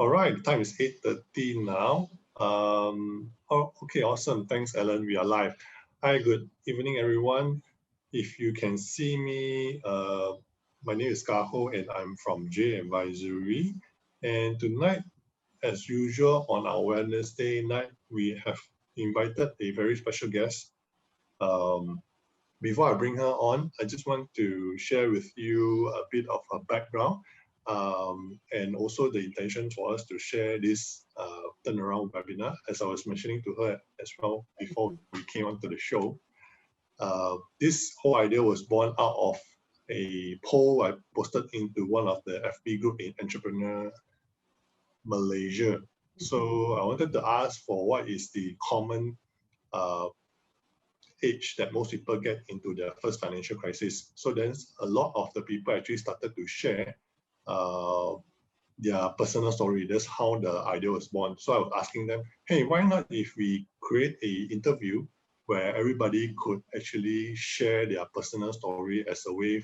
All right, time is 8:30 now. Okay, awesome. Thanks, Ellen. We are live. Hi, good evening, everyone. If you can see me, my name is 𝘱𝘍𝘍 and I'm from 𝘱𝘦𝘳𝘴𝘰𝑚. And tonight, as usual, on our Wednesday night, we have invited a very special guest. Before I bring her on, I just want to share with you a bit of her background. And also the intention for us to share this turnaround webinar, as I was mentioning to her as well before we came onto the show. This whole idea was born out of a poll I posted into one of the FB group in Entrepreneur Malaysia. So I wanted to ask for what is the common age that most people get into their first financial crisis. So then a lot of the people actually started to share their personal story. That's how the idea was born. So I was asking them, hey, why not if we create an interview where everybody could actually share their personal story as a way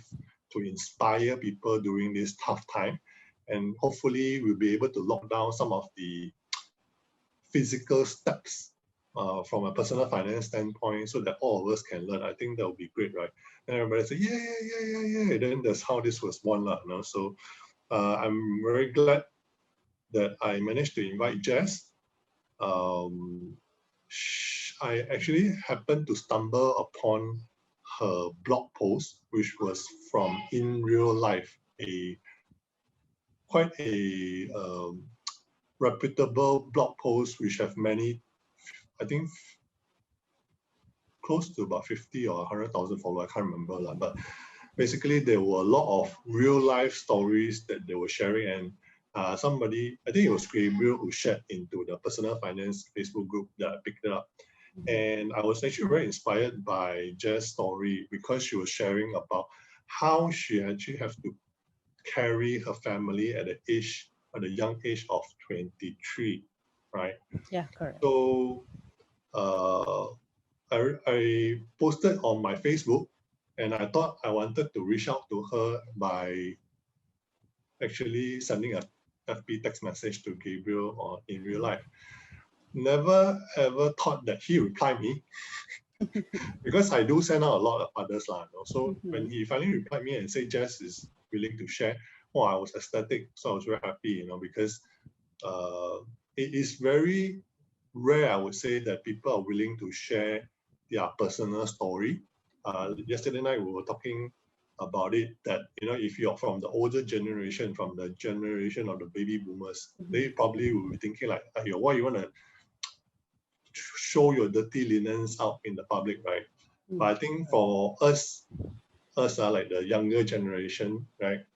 to inspire people during this tough time. And hopefully we'll be able to lock down some of the physical steps from a personal finance standpoint so that all of us can learn. I think that would be great, right? And everybody said, yeah. Then that's how this was born. So I'm very glad that I managed to invite Jess. I actually happened to stumble upon her blog post, which was from In Real Life, quite a reputable blog post, which have many, I think, close to about 50 or 100,000 followers. I can't remember, but basically there were a lot of real life stories that they were sharing, and somebody, I think it was Gabriel, who shared into the personal finance Facebook group that I picked it up. And I was actually very inspired by Jess' story because she was sharing about how she actually has to carry her family at a young age of 23, right? Yeah, correct. So I posted on my Facebook, and I thought I wanted to reach out to her by actually sending a FB text message to Gabriel or in real life. Never ever thought that he would reply me because I do send out a lot of others. So when he finally replied me and said Jess is willing to share, I was ecstatic. So I was very happy, because it is very rare, I would say, that people are willing to share their personal story. Yesterday night we were talking about it, that if you're from the older generation, from the generation of the baby boomers, they probably will be thinking like, why you want to show your dirty linens out in the public, right? But I think for us like the younger generation, right,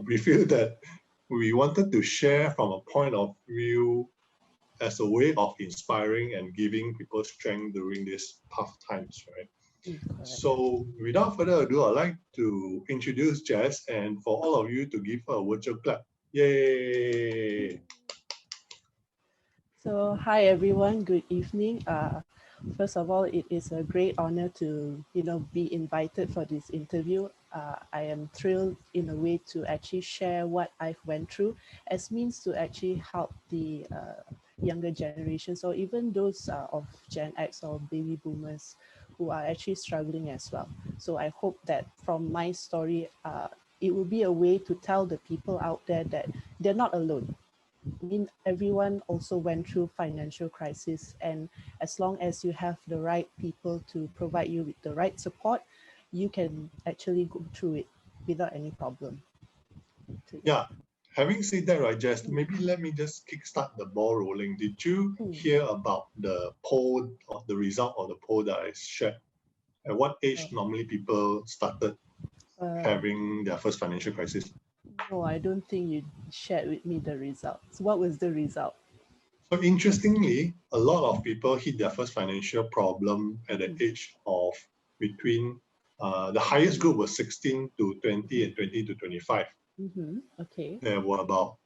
we feel that we wanted to share from a point of view as a way of inspiring and giving people strength during these tough times, right? So without further ado, I'd like to introduce Jess, and for all of you to give her a virtual clap. Yay! So hi everyone, good evening. First of all, it is a great honor to be invited for this interview. I am thrilled in a way to actually share what I've went through as means to actually help the younger generations, or even those of Gen X or baby boomers who are actually struggling as well. So I hope that from my story, it will be a way to tell the people out there that they're not alone. I mean, everyone also went through financial crisis, and as long as you have the right people to provide you with the right support, you can actually go through it without any problem. Yeah. Having said that, right, Jess, maybe let me just kickstart the ball rolling. Did you hear about the poll, or the result of the poll that I shared? At what age normally people started having their first financial crisis? No, I don't think you shared with me the results. What was the result? So interestingly, a lot of people hit their first financial problem at the age of between, the highest group was 16 to 20 and 20 to 25. Okay. There were about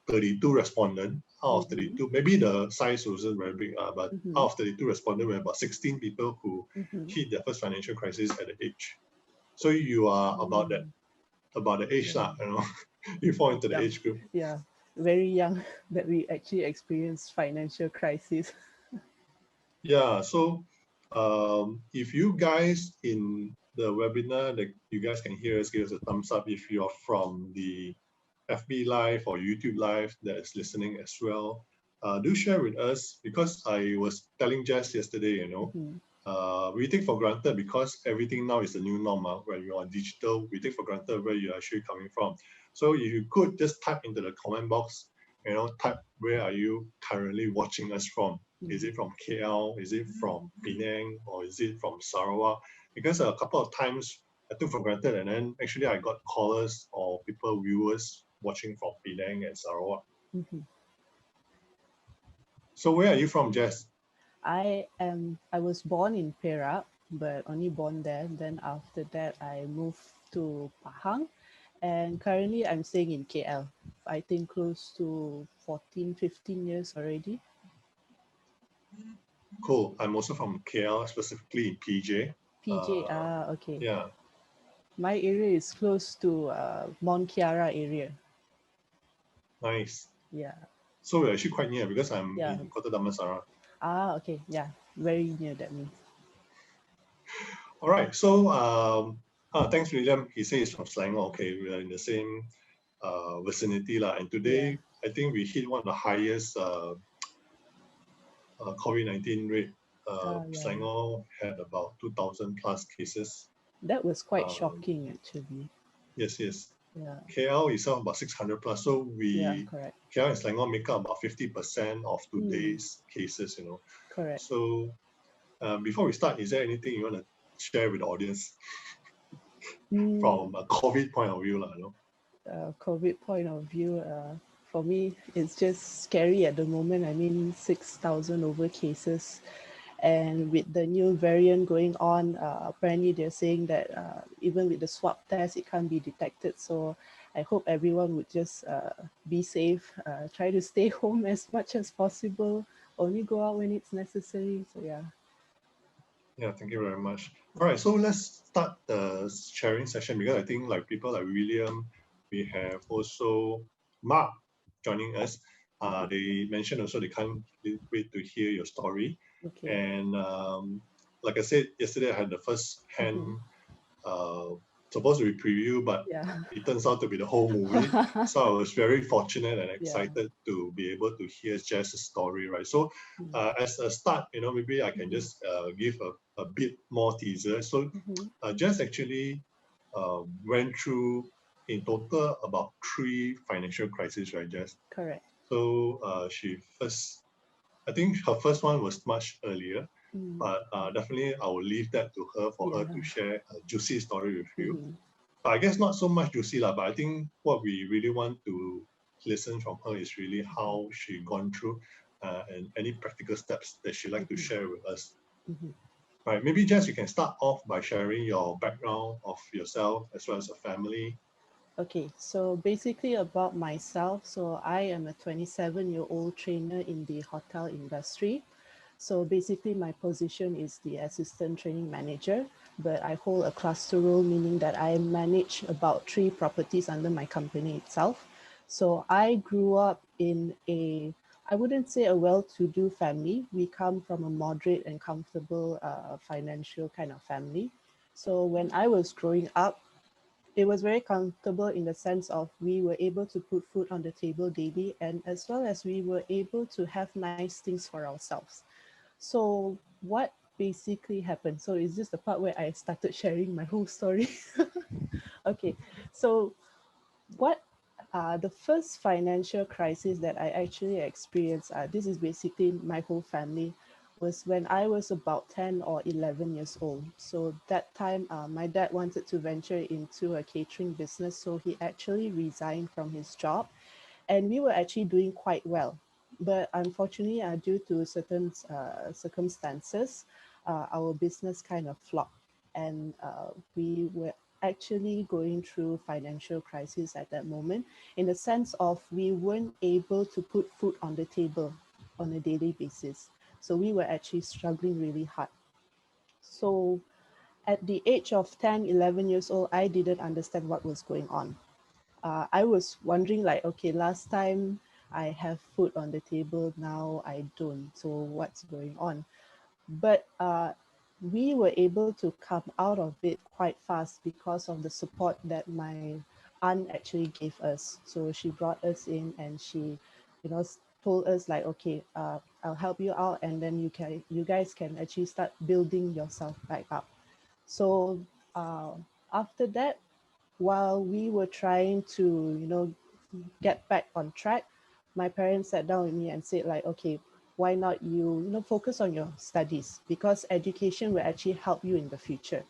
32 respondents out of 32. Maybe the size wasn't very big, but out of 32 respondents, we have about 16 people who hit their first financial crisis at the age. So you are about the age, you fall into the age group. Yeah. very young that we actually experienced financial crisis. Yeah, so if you guys in the webinar that you guys can hear us, give us a thumbs up if you're from the FB Live or YouTube Live that is listening as well. Do share with us, because I was telling Jess yesterday, we take for granted because everything now is the new norm. When you are digital, we take for granted where you're actually coming from. So if you could just type into the comment box, type where are you currently watching us from? Is it from KL? Is it from Penang? Or is it from Sarawak? Because a couple of times I took for granted, and then actually I got callers or people, viewers watching from Penang and Sarawak. So where are you from, Jess? I was born in Perak, but only born there. Then after that, I moved to Pahang, and currently I'm staying in KL. I think close to 14, 15 years already. Cool. I'm also from KL, specifically in PJ. PJ, okay. Yeah. My area is close to Mount Kiara area. Nice. Yeah. So we're actually quite near, because I'm Yeah. in Kota Damansara. Okay. Yeah. Very near, that means. All right. So thanks, William. He says he's from Selangor. Okay, we are in the same vicinity. And today, I think we hit one of the highest COVID-19 rate. Selangor had about 2,000 plus cases. That was quite shocking, actually. Yes, yes. Yeah. KL itself about 600 plus. So correct. KL and Selangor make up about 50% of today's cases, Correct. So before we start, is there anything you want to share with the audience from a COVID point of view? COVID point of view, for me, it's just scary at the moment. I mean, 6,000 over cases. And with the new variant going on, apparently they're saying that even with the swab test, it can't be detected. So I hope everyone would just be safe, try to stay home as much as possible, only go out when it's necessary. So yeah. Yeah, thank you very much. All right, so let's start the sharing session, because I think people like William, we have also Mark joining us. They mentioned also they can't wait to hear your story. Okay. And like I said yesterday, I had the first hand supposed to be preview, but it turns out to be the whole movie. So I was very fortunate and excited to be able to hear Jess's story, right? So as a start, maybe I can just give a bit more teaser. So Jess actually went through in total about 3 financial crises, right, Jess? Correct. So I think her first one was much earlier, but definitely I will leave that to her for her to share a juicy story with you. But I guess not so much juicy, but I think what we really want to listen from her is really how she gone through and any practical steps that she'd like to share with us. Right, maybe Jess, you can start off by sharing your background of yourself as well as your family. Okay, so basically about myself, so I am a 27-year-old trainer in the hotel industry. So basically my position is the assistant training manager, but I hold a cluster role, meaning that I manage about 3 properties under my company itself. So I grew up in I wouldn't say a well-to-do family. We come from a moderate and comfortable financial kind of family. So when I was growing up, it was very comfortable in the sense of we were able to put food on the table daily, and as well as we were able to have nice things for ourselves. So what basically happened? So is this the part where I started sharing my whole story? Okay, so what the first financial crisis that I actually experienced, this is basically my whole family, was when I was about 10 or 11 years old. So that time, my dad wanted to venture into a catering business. So he actually resigned from his job, and we were actually doing quite well. But unfortunately, due to certain circumstances, our business kind of flopped, and we were actually going through financial crisis at that moment, in the sense of we weren't able to put food on the table on a daily basis. So we were actually struggling really hard. So at the age of 10, 11 years old, I didn't understand what was going on. I was wondering like, okay, last time I have food on the table, now I don't. So what's going on? But we were able to come out of it quite fast because of the support that my aunt actually gave us. So she brought us in and she, told us like, okay, I'll help you out, and then you guys can actually start building yourself back up. So uh, after that, while we were trying to, get back on track, my parents sat down with me and said like, okay, why not you focus on your studies, because education will actually help you in the future.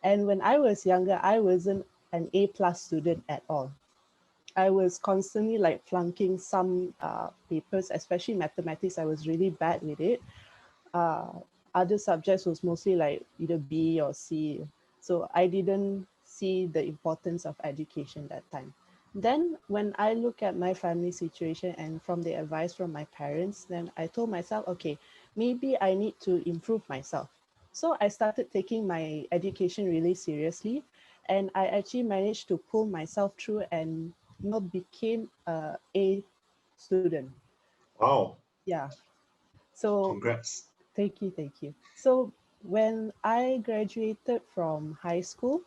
And when I was younger, I wasn't an A plus student at all. I was constantly like flunking some papers, especially mathematics. I was really bad with it. uh, Other subjects was mostly like either B or C. So I didn't see the importance of education that time. Then when I look at my family situation and from the advice from my parents, then I told myself, okay, maybe I need to improve myself. So I started taking my education really seriously, and I actually managed to pull myself through and became a student. Wow, Yeah. So congrats. thank you, thank you. So when I graduated from high school,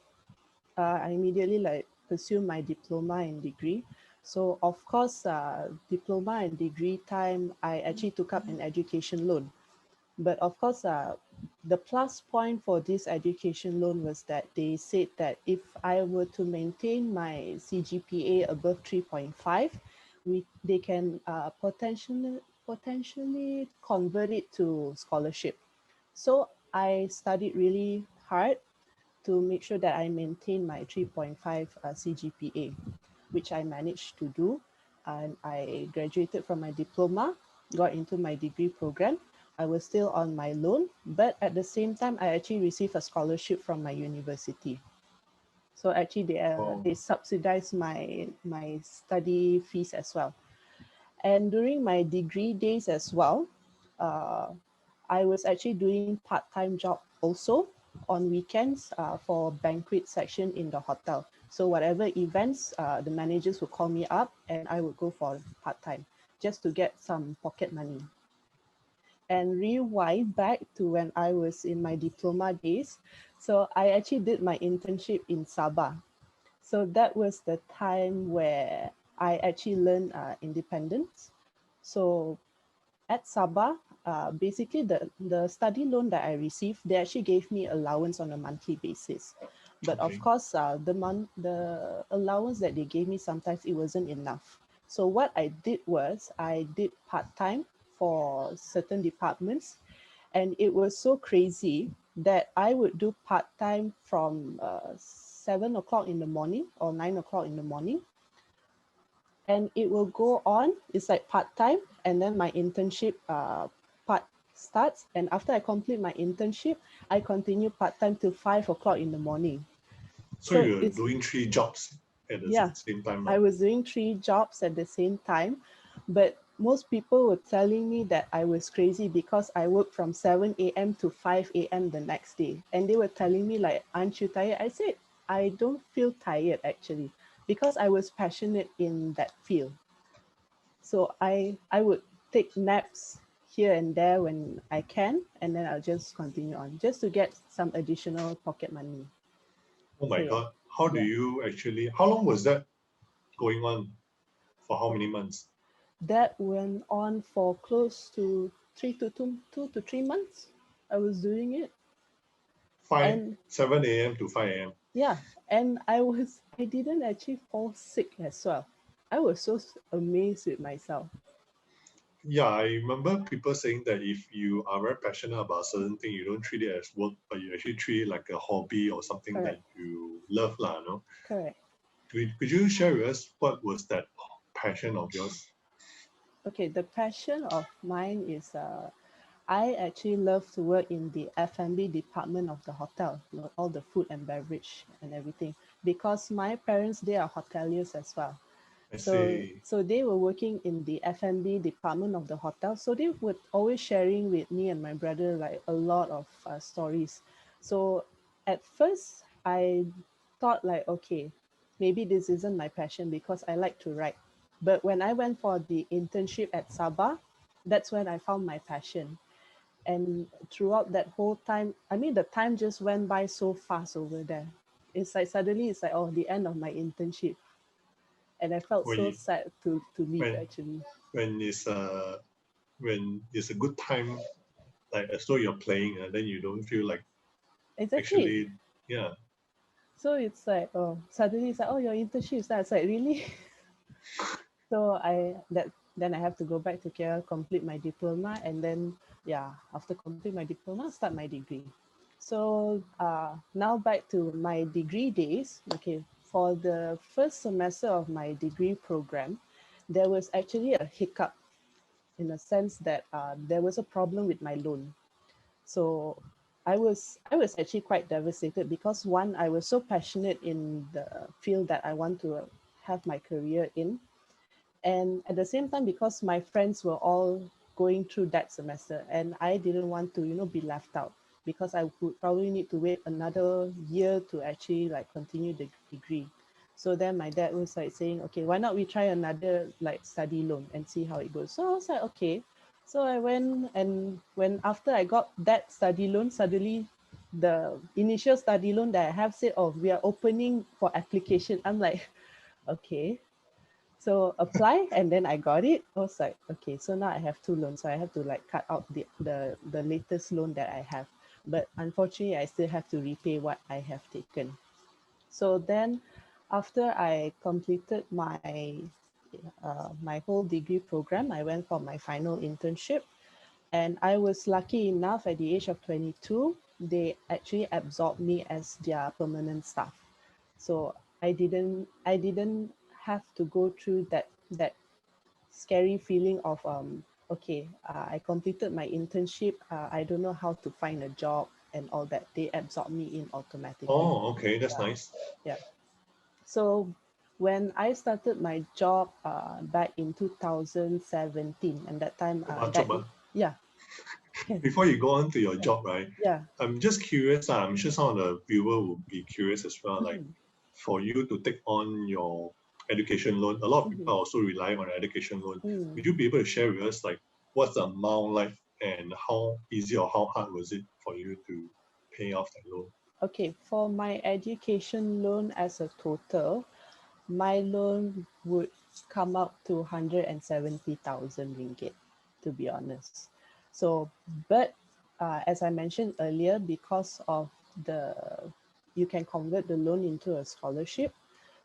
I immediately like pursue my diploma and degree. So of course, diploma and degree time, I actually took up an education loan. But of course, the plus point for this education loan was that they said that if I were to maintain my CGPA above 3.5, they can potentially convert it to scholarship. So I studied really hard to make sure that I maintain my 3.5 CGPA, which I managed to do. And I graduated from my diploma, got into my degree program. I was still on my loan, but at the same time, I actually received a scholarship from my university. So actually, Wow. they subsidized my study fees as well. And during my degree days as well, uh, I was actually doing part-time job also on weekends for banquet section in the hotel. So whatever events, the managers would call me up and I would go for part-time just to get some pocket money. And rewind back to when I was in my diploma days. So I actually did my internship in Sabah. So that was the time where I actually learned independence. So at Sabah, basically the study loan that I received, they actually gave me allowance on a monthly basis. But of Okay. course, the allowance that they gave me, sometimes it wasn't enough. So what I did was I did part-time for certain departments, and it was so crazy that I would do part-time from 7 o'clock in the morning or 9 o'clock in the morning, and it will go on. It's like part-time, and then my internship part starts, and after I complete my internship, I continue part-time till 5 o'clock in the morning. So So you're it's, doing three jobs at the yeah, same time, I right? was doing 3 jobs at the same time, but most people were telling me that I was crazy because I worked from 7 a.m. to 5 a.m. the next day. And they were telling me like, aren't you tired? I said, I don't feel tired actually, because I was passionate in that field. So I would take naps here and there when I can, and then I'll just continue on just to get some additional pocket money. Oh So my yeah, God. How do yeah. you actually, how long was that going on? For how many months? That went on for close to 2 to 3 months. I was doing it, 5, and 7 a.m. to 5 a.m. yeah, and I didn't actually fall sick as well. I was so amazed with myself. Yeah, I remember people saying that if you are very passionate about certain thing, you don't treat it as work, but you actually treat it like a hobby or something that Correct, you love, lah, no? correct. Could you share with us what was that passion of yours? Okay, the passion of mine is I actually love to work in the F&B department of the hotel, all the food and beverage and everything, because my parents, they are hoteliers as well. I So, say, so they were working in the F&B department of the hotel. So they would always sharing with me and my brother like a lot of stories. So at first I thought like, okay, maybe this isn't my passion because I like to write. But when I went for the internship at Sabah, that's when I found my passion. And throughout that whole time, I mean, the time just went by so fast over there. It's like suddenly it's like, oh, the end of my internship. And I felt when so you, sad to leave when actually. when it's a good time, like as though you're playing, and then you don't feel like Exactly. actually, yeah. So it's like, oh, suddenly it's like, oh, your internship starts. Like, really? So then I have to go back to KL, complete my diploma, and then yeah, after complete my diploma, start my degree. So now back to my degree days. Okay, for the first semester of my degree program, there was actually a hiccup in a sense that there was a problem with my loan. So I was actually quite devastated because one, I was so passionate in the field that I want to have my career in, and at the same time because my friends were all going through that semester and I didn't want to be left out because I would probably need to wait another year to actually like continue the degree. So then my dad was like saying, okay, why not we try another like study loan and see how it goes. So I was like, okay. So I went, and when after I got that study loan, suddenly the initial study loan that I have said, oh, we are opening for application. I'm like, okay. So apply, and then I got it. I was like, okay, so now I have two loans. So I have to like cut out the latest loan that I have. But unfortunately, I still have to repay what I have taken. So then after I completed my whole degree program, I went for my final internship. And I was lucky enough at the age of 22, they actually absorbed me as their permanent staff. So I didn't have to go through that scary feeling of okay, I completed my internship, I don't know how to find a job and all that. They absorb me in automatically. Oh, okay, that's Yeah, nice. yeah. So when I started my job back in 2017, and that time yeah, Before you go on to your yeah, job, right? yeah. I'm just curious. I'm sure some of the viewer will be curious as well. Like Mhm, for you to take on your education loan, a lot of people mhm, are also relying on education loan. mm. Would you be able to share with us like what's the amount like and how easy or how hard was it for you to pay off that loan? Okay, for my education loan as a total, my loan would come up to 170,000 ringgit, to be honest. So, but as I mentioned earlier, because of the, you can convert the loan into a scholarship.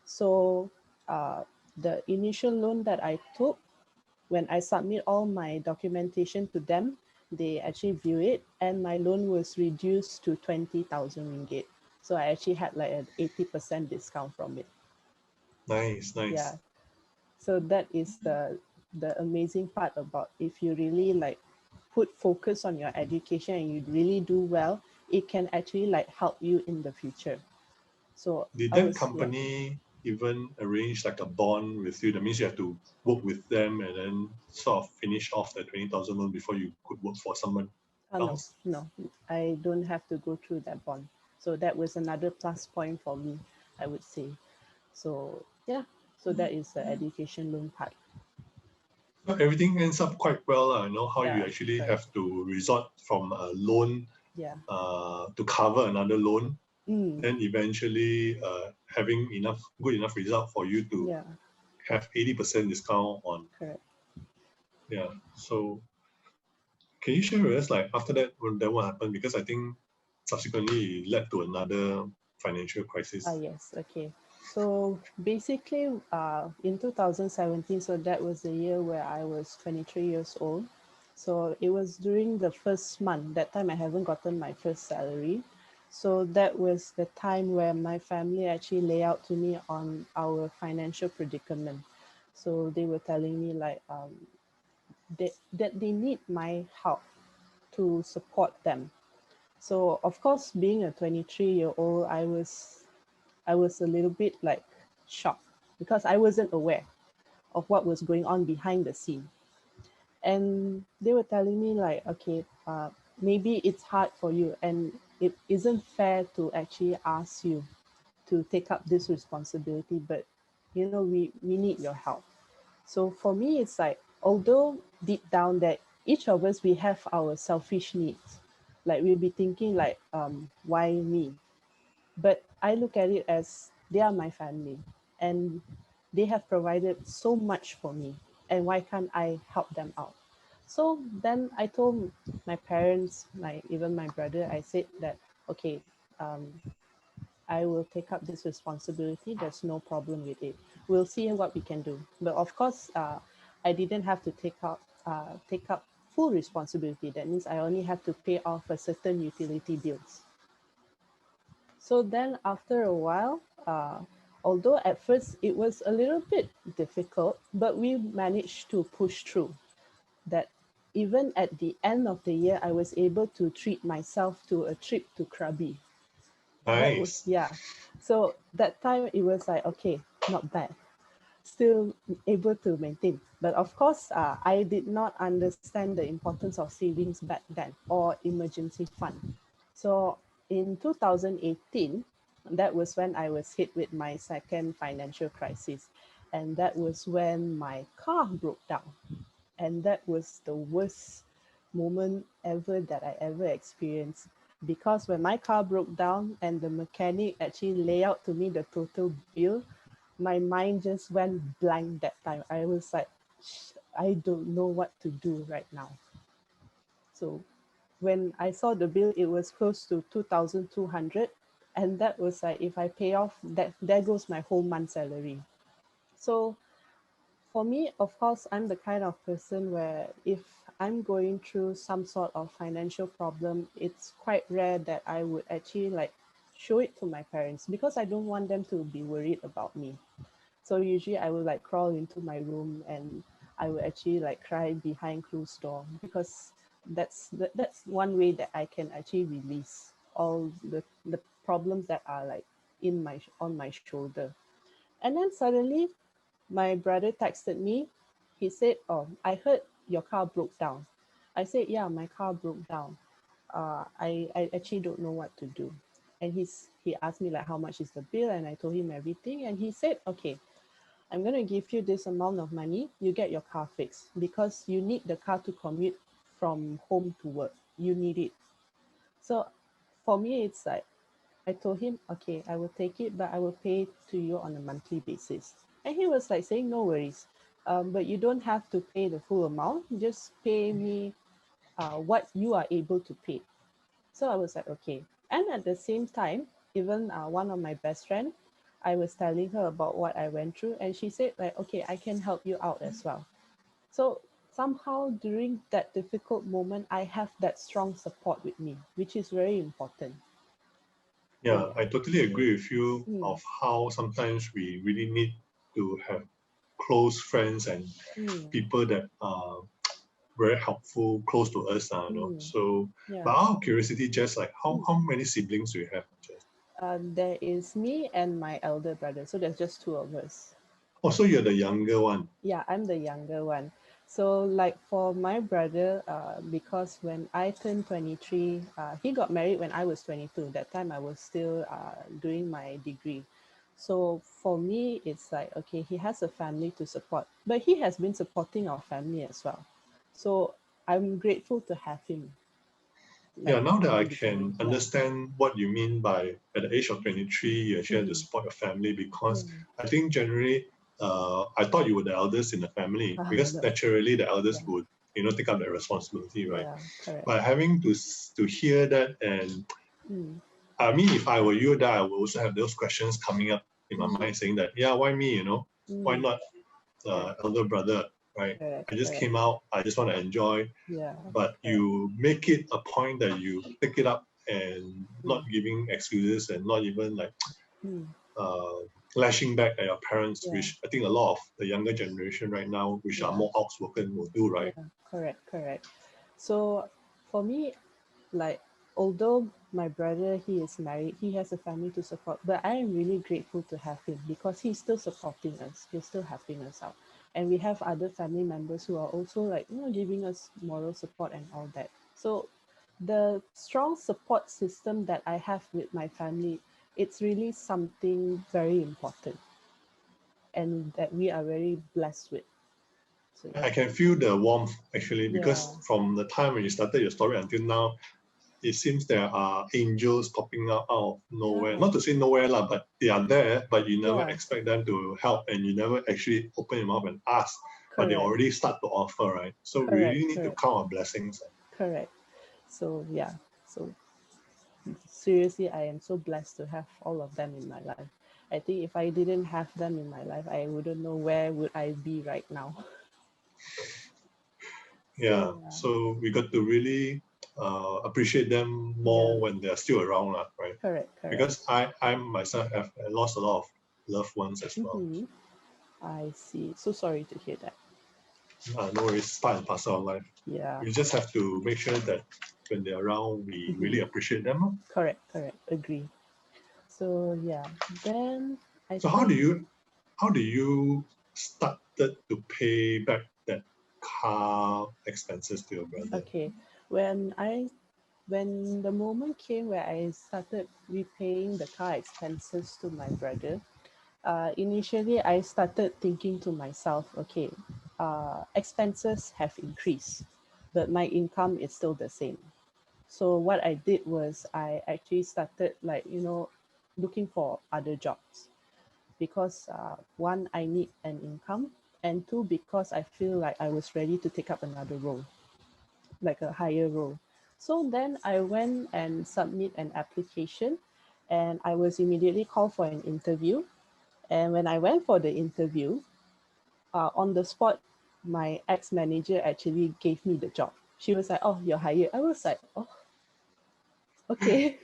So the initial loan that I took, when I submit all my documentation to them, they actually view it, and my loan was reduced to 20,000 ringgit. So I actually had like an 80% discount from it. Nice, Yeah. nice. So that is the amazing part about, if you really like put focus on your education and you really do well, it can actually like help you in the future. So Did I that was, yeah. company even arrange like a bond with you? That means you have to work with them and then sort of finish off the 20,000 loan before you could work for someone No, else? no, I don't have to go through that bond. So that was another plus point for me, I would say. So yeah, so that is the education loan part. So everything ends up quite well. I know how you Yeah, actually correct. have to resort from a loan Yeah. to cover another loan, Mm, then eventually having good enough result for you to yeah, have 80% discount on. correct. Yeah. So can you share with us like after that what happened? Because I think subsequently it led to another financial crisis. Yes, okay. So basically, in 2017, so that was the year where I was 23 years old. So it was during the first month. That time I haven't gotten my first salary. So that was the time where my family actually lay out to me on our financial predicament. So they were telling me like that they need my help to support them. So of course, being a 23-year-old, I was a little bit like shocked because I wasn't aware of what was going on behind the scene. And they were telling me like, okay, maybe it's hard for you and it isn't fair to actually ask you to take up this responsibility, but you know, we need your help. So for me, it's like, although deep down that each of us, we have our selfish needs. Like we'll be thinking like, why me? But I look at it as they are my family and they have provided so much for me. And why can't I help them out? So then I told my parents, even my brother, I said that, okay, um, I will take up this responsibility. There's no problem with it. We'll see what we can do. But of course, I didn't have to take up full responsibility. That means I only have to pay off a certain utility bills. So then after a while, although at first it was a little bit difficult, but we managed to push through. That even at the end of the year, I was able to treat myself to a trip to Krabi. That was, Nice. yeah. So that time it was like, okay, not bad. Still able to maintain. But of course, I did not understand the importance of savings back then or emergency fund. So in 2018, that was when I was hit with my second financial crisis. And that was when my car broke down. And that was the worst moment ever that I ever experienced. Because when my car broke down and the mechanic actually lay out to me the total bill, my mind just went blank that time. I was like, I don't know what to do right now. So when I saw the bill, it was close to 2,200. And that was like, if I pay off, that there goes my whole month's salary. So for me, of course, I'm the kind of person where if I'm going through some sort of financial problem, it's quite rare that I would actually like show it to my parents because I don't want them to be worried about me. So usually I will like crawl into my room and I will actually like cry behind closed door because that's one way that I can actually release all the problems that are like on my shoulder. And then suddenly my brother texted me. He said, "Oh, I heard your car broke down." I said, "Yeah, my car broke down. I actually don't know what to do." And he asked me like how much is the bill, and I told him everything. And he said, "Okay, I'm gonna give you this amount of money. You get your car fixed because you need the car to commute from home to work. You need it." So for me, it's like I told him, okay, I will take it, but I will pay to you on a monthly basis. And he was like saying, no worries. But you don't have to pay the full amount. Just pay me what you are able to pay. So I was like, okay. And at the same time, even one of my best friend, I was telling her about what I went through. And she said like, okay, I can help you out as well. So somehow during that difficult moment, I have that strong support with me, which is very important. Yeah, I totally agree with you Mm, of how sometimes we really need to have close friends and mm, people that are very helpful, close to us. mm. So, Yeah. but out of curiosity, just like Mm. how many siblings do you have, Jess? There is me and my elder brother. So there's just two of us. Oh, so you're the younger one. Yeah, I'm the younger one. So like for my brother, because when I turned 23, he got married when I was 22. That time I was still doing my degree. So for me, it's like, okay, he has a family to support, but he has been supporting our family as well. So I'm grateful to have him Yeah, like now that from I the beginning. can Yeah. understand what you mean by at the age of 23, you actually have to Mm. support your family because Mm. I think generally, I thought you were the eldest in the family because No. naturally the eldest Yeah. would, take up that responsibility, right? Yeah. Correct. But having to hear that, and Mm. I mean, if I were you, that I would also have those questions coming up in my Mm. mind saying that, yeah, why me, why Mm. not Yeah. elder brother, right? Correct. I just Correct. came out, I just want to enjoy, Yeah. but Correct. you make it a point that you pick it up and not Mm. giving excuses and not even like Mm. uh, lashing back at your parents, Yeah. which I think a lot of the younger generation right now, which are Yeah. more outspoken, will do, right? Yeah. Correct. Correct. So for me, like although my brother he is married, he has a family to support, but I am really grateful to have him because he's still supporting us. He's still helping us out. And we have other family members who are also like, giving us moral support and all that. So the strong support system that I have with my family it's really something very important and that we are very blessed with. So I can feel the warmth actually, because yeah, from the time when you started your story until now, it seems there are angels popping out of nowhere. yeah, Not to say nowhere, lah, but they are there, but you never yeah, expect them to help and you never actually open your mouth and ask, but they correct, already start to offer, right? So we correct, really need to correct, count our blessings. correct. So yeah, so seriously, I am so blessed to have all of them in my life. I think if I didn't have them in my life, I wouldn't know where would I be right now. Yeah, So so we got to really appreciate them yeah, more when they're still around, lah, right? correct, correct. Because I myself have lost a lot of loved ones as well. Mm-hmm. I see. So sorry to hear that. No, it's part and parcel of life. Yeah. We just have to make sure that when they're around, we really appreciate them. Lor. Correct, correct. Agree. So yeah, then I So think how do you started to pay back that car expenses to your brother? okay. When the moment came where I started repaying the car expenses to my brother, initially I started thinking to myself, okay, expenses have increased, but my income is still the same. So what I did was I actually started looking for other jobs because one, I need an income, and two, because I feel like I was ready to take up another role, like a higher role. So then I went and submit an application, and I was immediately called for an interview. And when I went for the interview, on the spot, my ex-manager actually gave me the job. She was like, "Oh, you're hired." I was like, "Oh, okay."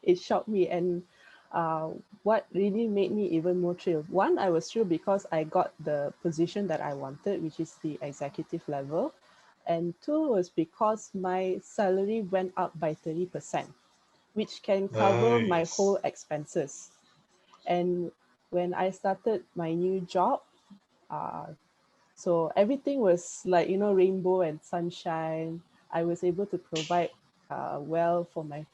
It shocked me. And uh, what really made me even more thrilled, one, I was thrilled because I got the position that I wanted, which is the executive level. And two was because my salary went up by 30%, which can cover my Nice. whole expenses. And when I started my new job, uh, so everything was like, rainbow and sunshine. I was able to provide well for my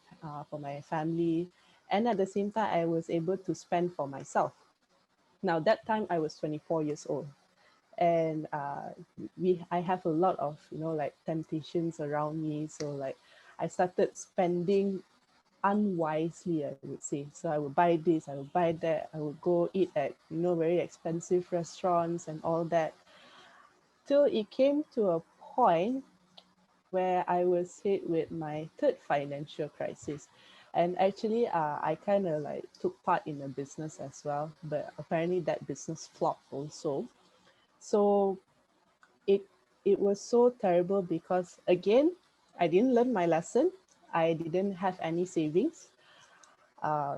family. And at the same time, I was able to spend for myself. Now, that time I was 24 years old. And I have a lot of, like temptations around me. So like I started spending unwisely, I would say. So I would buy this, I would buy that, I would go eat at, very expensive restaurants and all that, till it came to a point where I was hit with my third financial crisis. And actually, I kind of like took part in a business as well, but apparently that business flopped also. So it it was so terrible because again, I didn't learn my lesson. I didn't have any savings,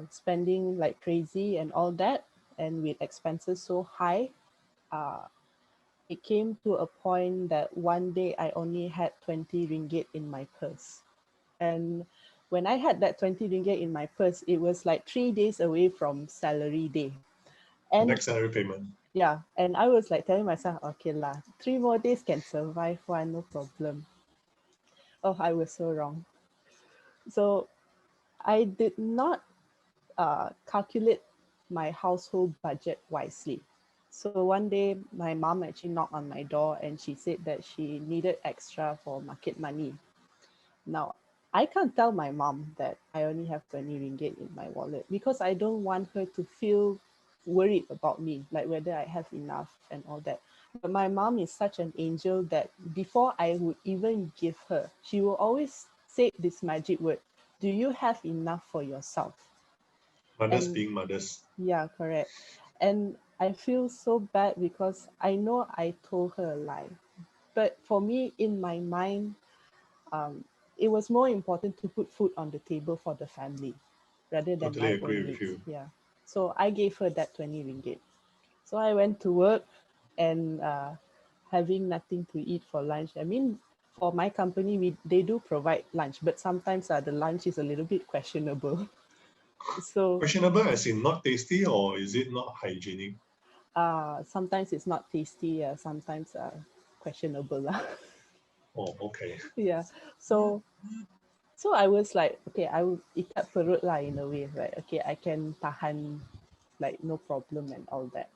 spending like crazy and all that, and with expenses so high, uh, it came to a point that one day I only had 20 ringgit in my purse. And when I had that 20 ringgit in my purse, it was like 3 days away from salary day. And Next salary payment. yeah, and I was like telling myself, okay lah, 3 more days can survive one, no problem. Oh, I was so wrong. So I did not calculate my household budget wisely. So one day, my mom actually knocked on my door and she said that she needed extra for market money. Now, I can't tell my mom that I only have 20 ringgit in my wallet because I don't want her to feel worried about me, like whether I have enough and all that. But my mom is such an angel that before I would even give her, she will always say this magic word: "Do you have enough for yourself?" Mothers And being mothers. yeah, correct. And I feel so bad because I know I told her a lie. But for me, in my mind, um, it was more important to put food on the table for the family rather than Totally my agree own with needs. you. Yeah. So I gave her that 20 ringgit. So I went to work and having nothing to eat for lunch. I mean, for my company, they do provide lunch, but sometimes the lunch is a little bit questionable. So Questionable as in not tasty, or is it not hygienic? sometimes it's not tasty, sometimes questionable lah. Oh, okay. Yeah. So So I was like, okay, I will ikat perut lah in a way, right? Okay, I can tahan, like no problem and all that.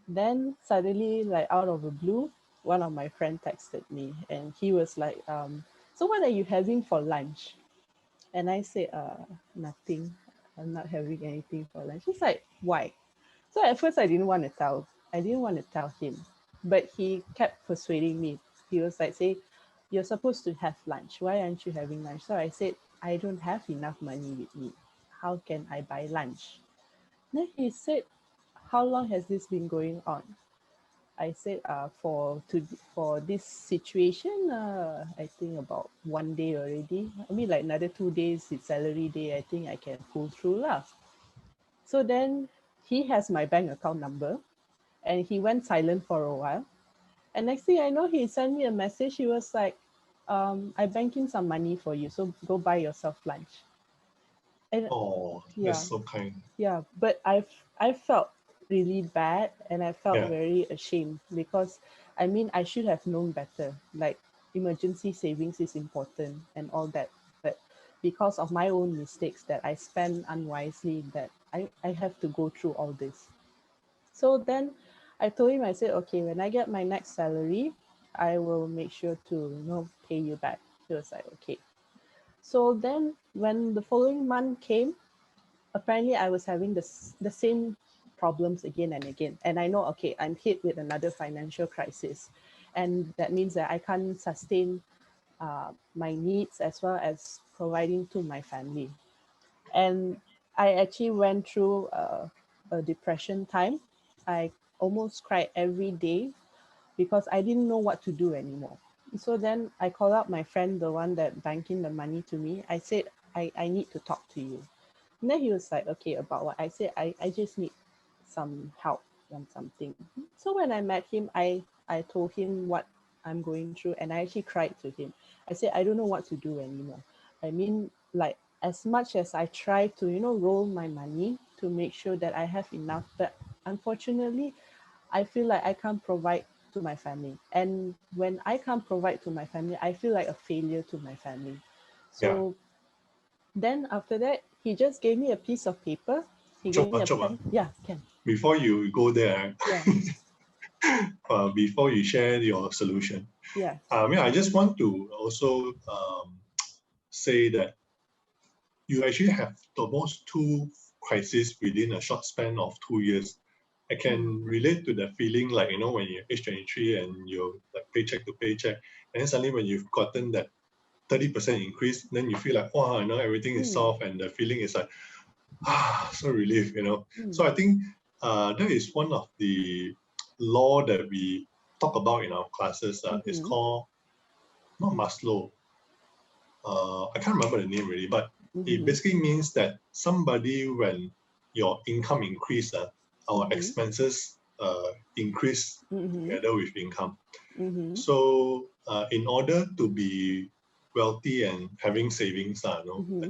Then suddenly, like out of the blue, one of my friend texted me and he was like, so what are you having for lunch? And I said, nothing. I'm not having anything for lunch. He's like, why? So at first I didn't want to tell. I didn't want to tell him. But he kept persuading me. He was like, say, you're supposed to have lunch. Why aren't you having lunch? So I said, I don't have enough money with me. How can I buy lunch? Then he said, how long has this been going on? I said, for this situation, I think about 1 day already. I mean, like another 2 days, it's salary day. I think I can pull through lah. So then he has my bank account number, and he went silent for a while. And next thing I know, he sent me a message. He was like, I bank in some money for you, so go buy yourself lunch. And Oh, yeah, that's so kind. yeah, but I felt really bad and I felt Yeah. very ashamed because I mean I should have known better. Like emergency savings is important and all that, but because of my own mistakes that I spent unwisely, that I have to go through all this. So then I told him, I said, okay, when I get my next salary, I will make sure to pay you back. He was like, okay. So then when the following month came, apparently I was having the same problems again and again. And I know, okay, I'm hit with another financial crisis. And that means that I can't sustain my needs as well as providing to my family. And I actually went through a depression time. I almost cried every day because I didn't know what to do anymore. So then I called up my friend, the one that banking the money to me. I said, I need to talk to you. And then he was like, okay, about what? I said, I just need some help on something. So when I met him, I told him what I'm going through and I actually cried to him. I said, I don't know what to do anymore. I mean, like, as much as I try to, roll my money to make sure that I have enough, but unfortunately, I feel like I can't provide to my family. And when I can't provide to my family, I feel like a failure to my family. Yeah. So then after that, he just gave me a piece of paper. He gave me a pen. Yeah, can. Before you go there, Yeah, before you share your solution, yeah. I mean, I just want to also say that you actually have almost two crises within a short span of 2 years. I can relate to the feeling like, when you're age 23 and you're like paycheck to paycheck, and then suddenly when you've gotten that 30% increase, then you feel like, wow, everything is solved, and the feeling is like, so relief, So I think that is one of the law that we talk about in our classes. It's called, not Maslow, I can't remember the name really, but it basically means that somebody, when your income increase, our expenses increase together with income. So in order to be wealthy and having savings, I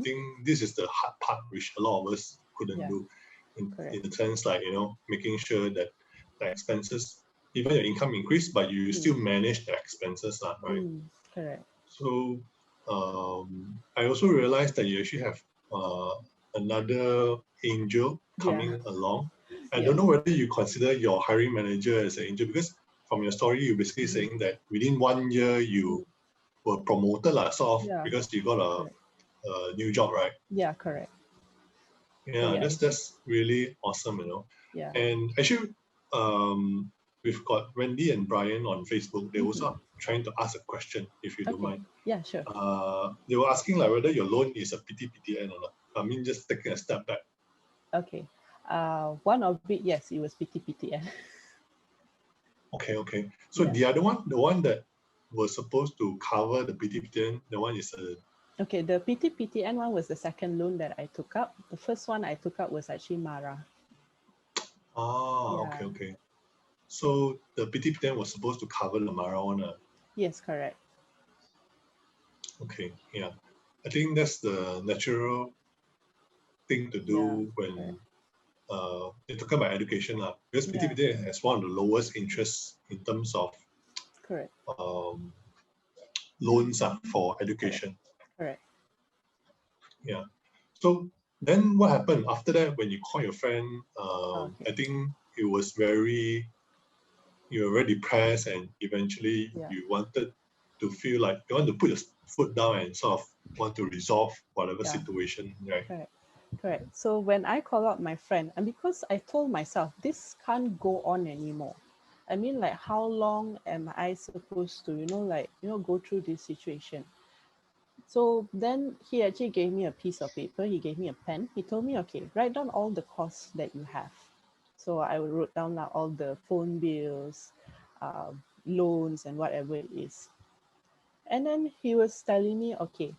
think this is the hard part which a lot of us couldn't do in the sense like, making sure that the expenses, even your income increase, but you still manage the expenses, right? Correct. So I also realized that you actually have another angel coming along. I don't know whether you consider your hiring manager as an angel, because from your story, you're basically saying that within 1 year you were promoted, sort of, because you got a new job, right? Yeah, correct. Yeah, that's really awesome, Yeah. And actually, we've got Wendy and Brian on Facebook. They also are trying to ask a question, if you don't mind. Yeah, sure. They were asking like whether your loan is a PT-PTN or not. I mean, just taking a step back. Okay. One of it, yes, it was PT-PTN. Okay. So the other one, the one that was supposed to cover the PT-PTN, the one is a... Okay, the PT-PTN one was the second loan that I took up. The first one I took up was actually Mara. Okay. So the PT-PTN was supposed to cover the Mara one. Yes, correct. Okay, yeah. I think that's the natural thing to do when you talk about education, because PT-PTN has one of the lowest interests in terms of loans for education. Correct. Yeah. So then what happened after that when you call your friend? Okay. I think it was you were very depressed, and eventually Yeah. you wanted to feel like you want to put your foot down and sort of want to resolve whatever Yeah. situation, right? Correct. Correct. So when I call out my friend, and because I told myself this can't go on anymore. I mean, like, how long am I supposed to, go through this situation? So then he actually gave me a piece of paper. He gave me a pen. He told me, okay, write down all the costs that you have. So I wrote down like, all the phone bills, uh, loans, and whatever it is. And then he was telling me, okay,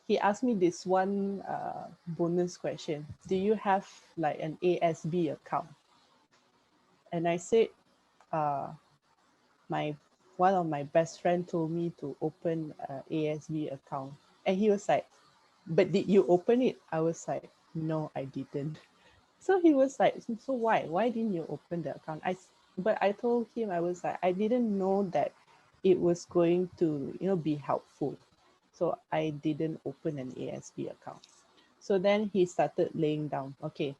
he asked me this one bonus question. Do you have like an ASB account? And I said, uh, my one of my best friend told me to open a ASB account. And he was like, but did you open it? I was like, no, I didn't. So he was like, so why? Why didn't you open the account? But I told him, I was like, I didn't know that it was going to, be helpful. So I didn't open an ASB account. So then he started laying down, okay,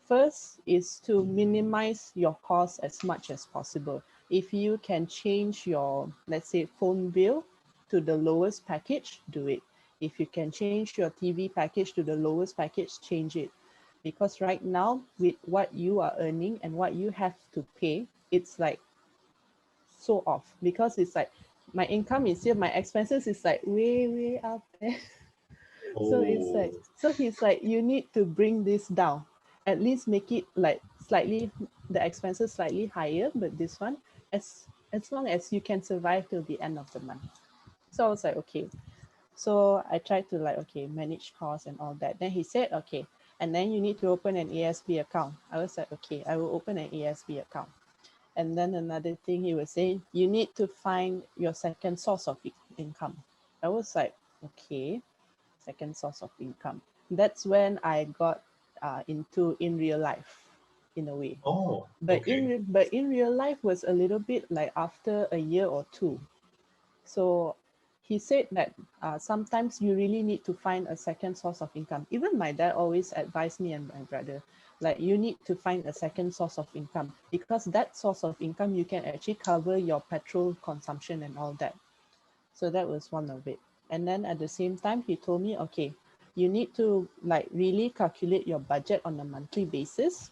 first is to minimize your costs as much as possible. If you can change your, let's say, phone bill to the lowest package, do it. If you can change your TV package to the lowest package, change it. Because right now, with what you are earning and what you have to pay, it's like so off. Because it's like my income is here, my expenses is like way, way up there. So it's like, Oh, so he's like, you need to bring this down. At least make it like slightly, the expenses slightly higher, but this one, as long as you can survive till the end of the month. So I was like, okay. So I tried to like, okay, manage costs and all that. Then he said, okay, and then you need to open an ASB account. I was like, okay, I will open an ASB account. And then another thing he was saying, you need to find your second source of income. I was like, okay, second source of income. That's when I got into in real life, in a way. oh, But okay. in real life was a little bit like after a year or two. So he said that sometimes you really need to find a second source of income. Even my dad always advised me and my brother, like you need to find a second source of income because that source of income you can actually cover your petrol consumption and all that. So that was one of it. And then at the same time, he told me, okay, you need to like really calculate your budget on a monthly basis.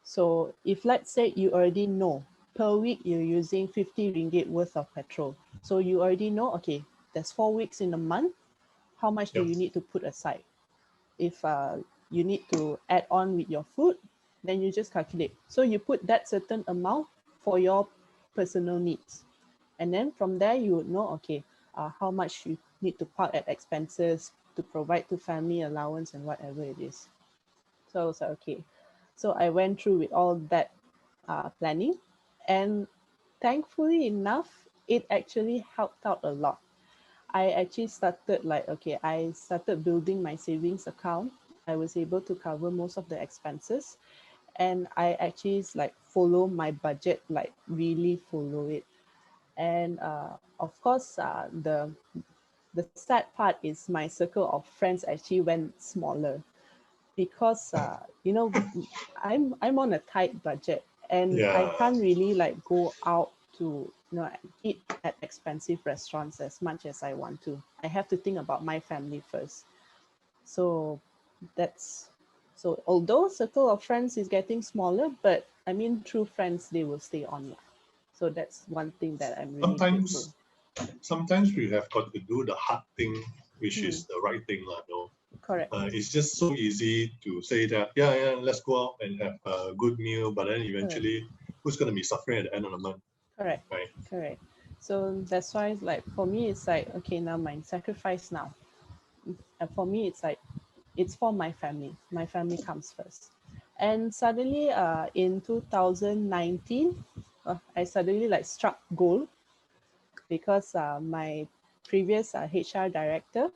So if let's say you already know per week you're using 50 ringgit worth of petrol. So you already know, okay, there's 4 weeks in a month. How much do Yep. you need to put aside? If you need to add on with your food, then you just calculate. So you put that certain amount for your personal needs. And then from there, you would know, okay, how much you need to park at expenses to provide to family allowance and whatever it is. So I was like, okay. So I went through with all that planning. And thankfully enough, it actually helped out a lot. I actually started like, okay, I started building my savings account. I was able to cover most of the expenses. And I actually like follow my budget, like really follow it. And of course, the sad part is my circle of friends actually went smaller because I'm on a tight budget and I Yeah. can't really like go out to eat at expensive restaurants as much as I want to. I have to think about my family first. So that's so although circle of friends is getting smaller, but I mean true friends they will stay on. So that's one thing that I'm really grateful. Sometimes, sometimes we have got to do the hard thing, which Hmm, is the right thing, no? correct. It's just so easy to say that, yeah, yeah, let's go out and have a good meal, but then Correct. eventually, who's going to be suffering at the end of the month, Correct. right? Correct. So that's why like for me it's like okay now my sacrifice now. And for me it's like it's for my family. My family comes first. And suddenly in 2019 I suddenly like struck gold because my previous HR director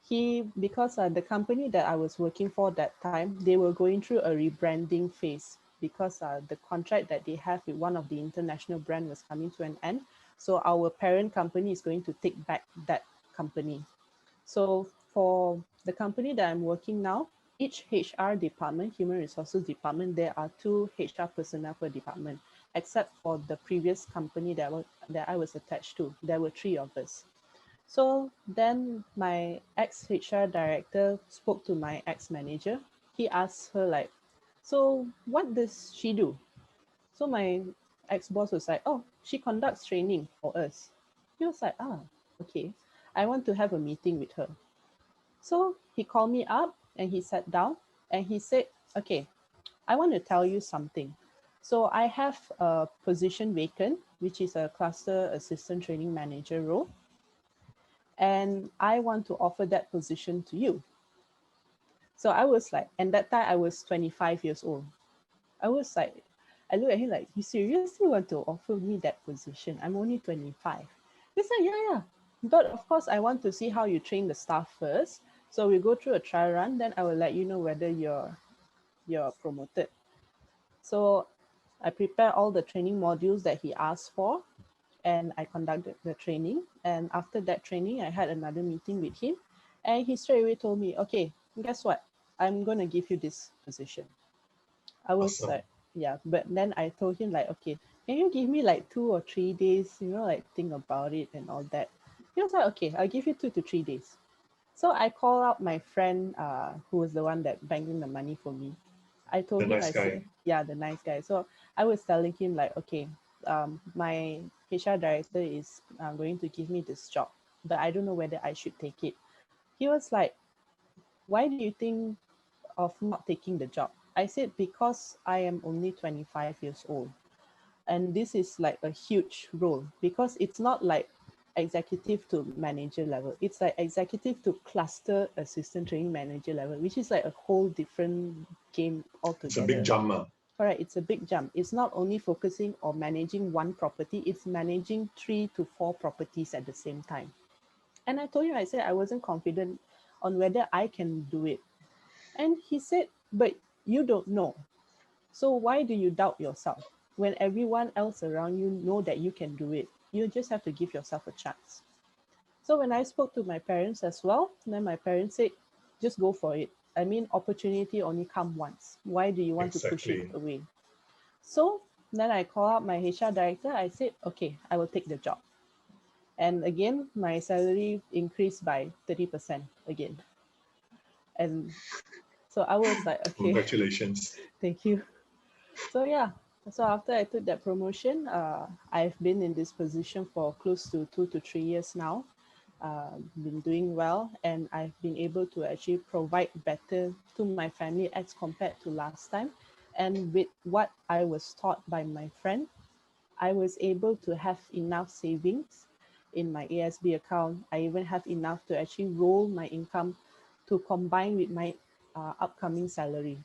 he because the company that I was working for that time they were going through a rebranding phase because the contract that they have with one of the international brand was coming to an end, so our parent company is going to take back that company. So for the company that I'm working now, each HR department, human resources department, there are 2 HR personnel per department, except for the previous company that I was attached to. There were 3 of us. So then my ex-HR director spoke to my ex-manager. He asked her like, so what does she do? So my ex-boss was like, oh, she conducts training for us. He was like, okay, I want to have a meeting with her. So he called me up and he sat down and he said, okay, I want to tell you something. So I have a position vacant, which is a cluster assistant training manager role. And I want to offer that position to you. So I was like, and that time I was 25 years old. I was like, I look at him like, you seriously want to offer me that position? I'm only 25. He said, yeah. But of course, I want to see how you train the staff first. So we go through a trial run, then I will let you know whether you're promoted. So I prepare all the training modules that he asked for, and I conducted the training. And after that training, I had another meeting with him, and he straight away told me, okay, guess what? I'm going to give you this position. I was Awesome. like, yeah, but then I told him like, okay, can you give me like 2 or 3 days, like think about it and all that. He was like, okay, I'll give you 2 to 3 days. So I called up my friend who was the one that banking the money for me. I told The him, nice I guy. said, yeah, the nice guy. So I was telling him like, okay, my HR director is going to give me this job, but I don't know whether I should take it. He was like, why do you think of not taking the job? I said, because I am only 25 years old. And this is like a huge role because it's not like executive to manager level. It's like executive to cluster assistant training manager level, which is like a whole different game It's a big altogether. jump. Correct, it's a big jump. It's not only focusing or managing one property, it's managing 3 to 4 properties at the same time. And I told him, I said I wasn't confident on whether I can do it. And he said, but you don't know. So why do you doubt yourself when everyone else around you know that you can do it? You just have to give yourself a chance. So when I spoke to my parents as well, then my parents said, just go for it. I mean, opportunity only come once. Why do you want to push it Exactly. away? So then I called up my HR director. I said, okay, I will take the job. And again, my salary increased by 30% again. And so I was like, okay, Congratulations. thank you. So yeah, so after I took that promotion, I've been in this position for close to 2 to 3 years now. Been doing well, and I've been able to actually provide better to my family as compared to last time. And with what I was taught by my friend, I was able to have enough savings in my ASB account. I even have enough to actually roll my income to combine with my upcoming salary.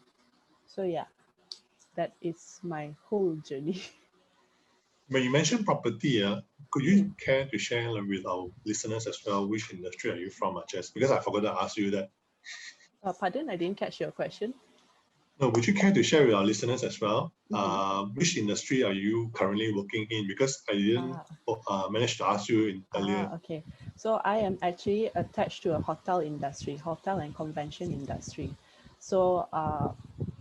So yeah, that is my whole journey. When you mentioned property, could Mm. you care to share with our listeners as well, which industry are you from, Jess? Because I forgot to ask you that. Pardon, I didn't catch your question. No, would you care to share with our listeners as well? Mm-hmm. Which industry are you currently working in? Because I didn't manage to ask you earlier. Okay. So I am actually attached to a hotel industry, hotel and convention industry. So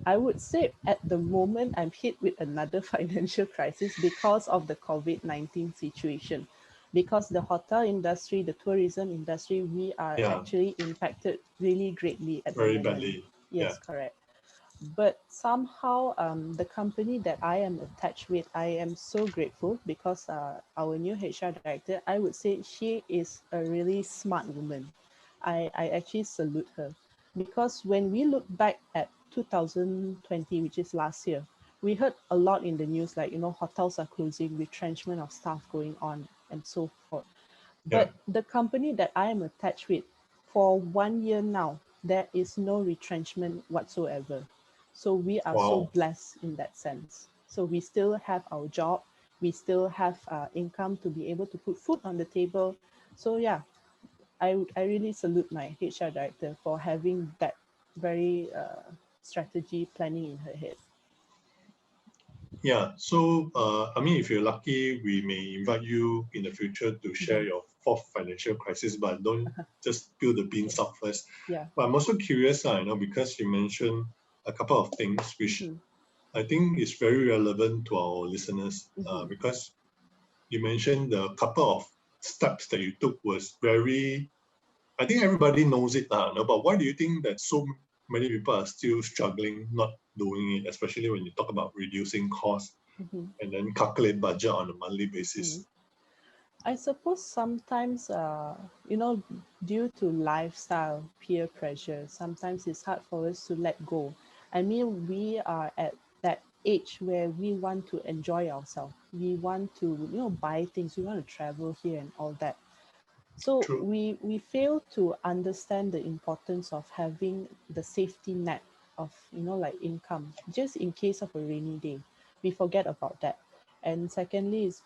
I would say at the moment I'm hit with another financial crisis because of the COVID-19 situation. Because the hotel industry, the tourism industry, we are Yeah, actually impacted really greatly at the very moment. badly. Yeah. Yes, correct. But somehow the company that I am attached with, I am so grateful because our new HR director, I would say she is a really smart woman. I actually salute her because when we look back at 2020, which is last year, we heard a lot in the news like, hotels are closing, retrenchment of staff going on and so forth. Yeah. But the company that I am attached with, for 1 year now, there is no retrenchment whatsoever. So we are so Wow. blessed in that sense. So we still have our job, we still have income to be able to put food on the table. So yeah, I really salute my HR director for having that very strategy planning in her head. Yeah, so I mean, if you're lucky, we may invite you in the future to share your fourth financial crisis, but don't just spill the beans out first. Yeah. But I'm also curious, because you mentioned a couple of things which I think is very relevant to our listeners, because you mentioned the couple of steps that you took was very, I think everybody knows it now, no? But why do you think that so many people are still struggling not doing it, especially when you talk about reducing costs and then calculate budget on a monthly basis? I suppose sometimes, due to lifestyle, peer pressure, sometimes it's hard for us to let go. I mean, we are at that age where we want to enjoy ourselves. We want to, buy things. We want to travel here and all that. So True. we fail to understand the importance of having the safety net of, like income, just in case of a rainy day. We forget about that. And secondly is,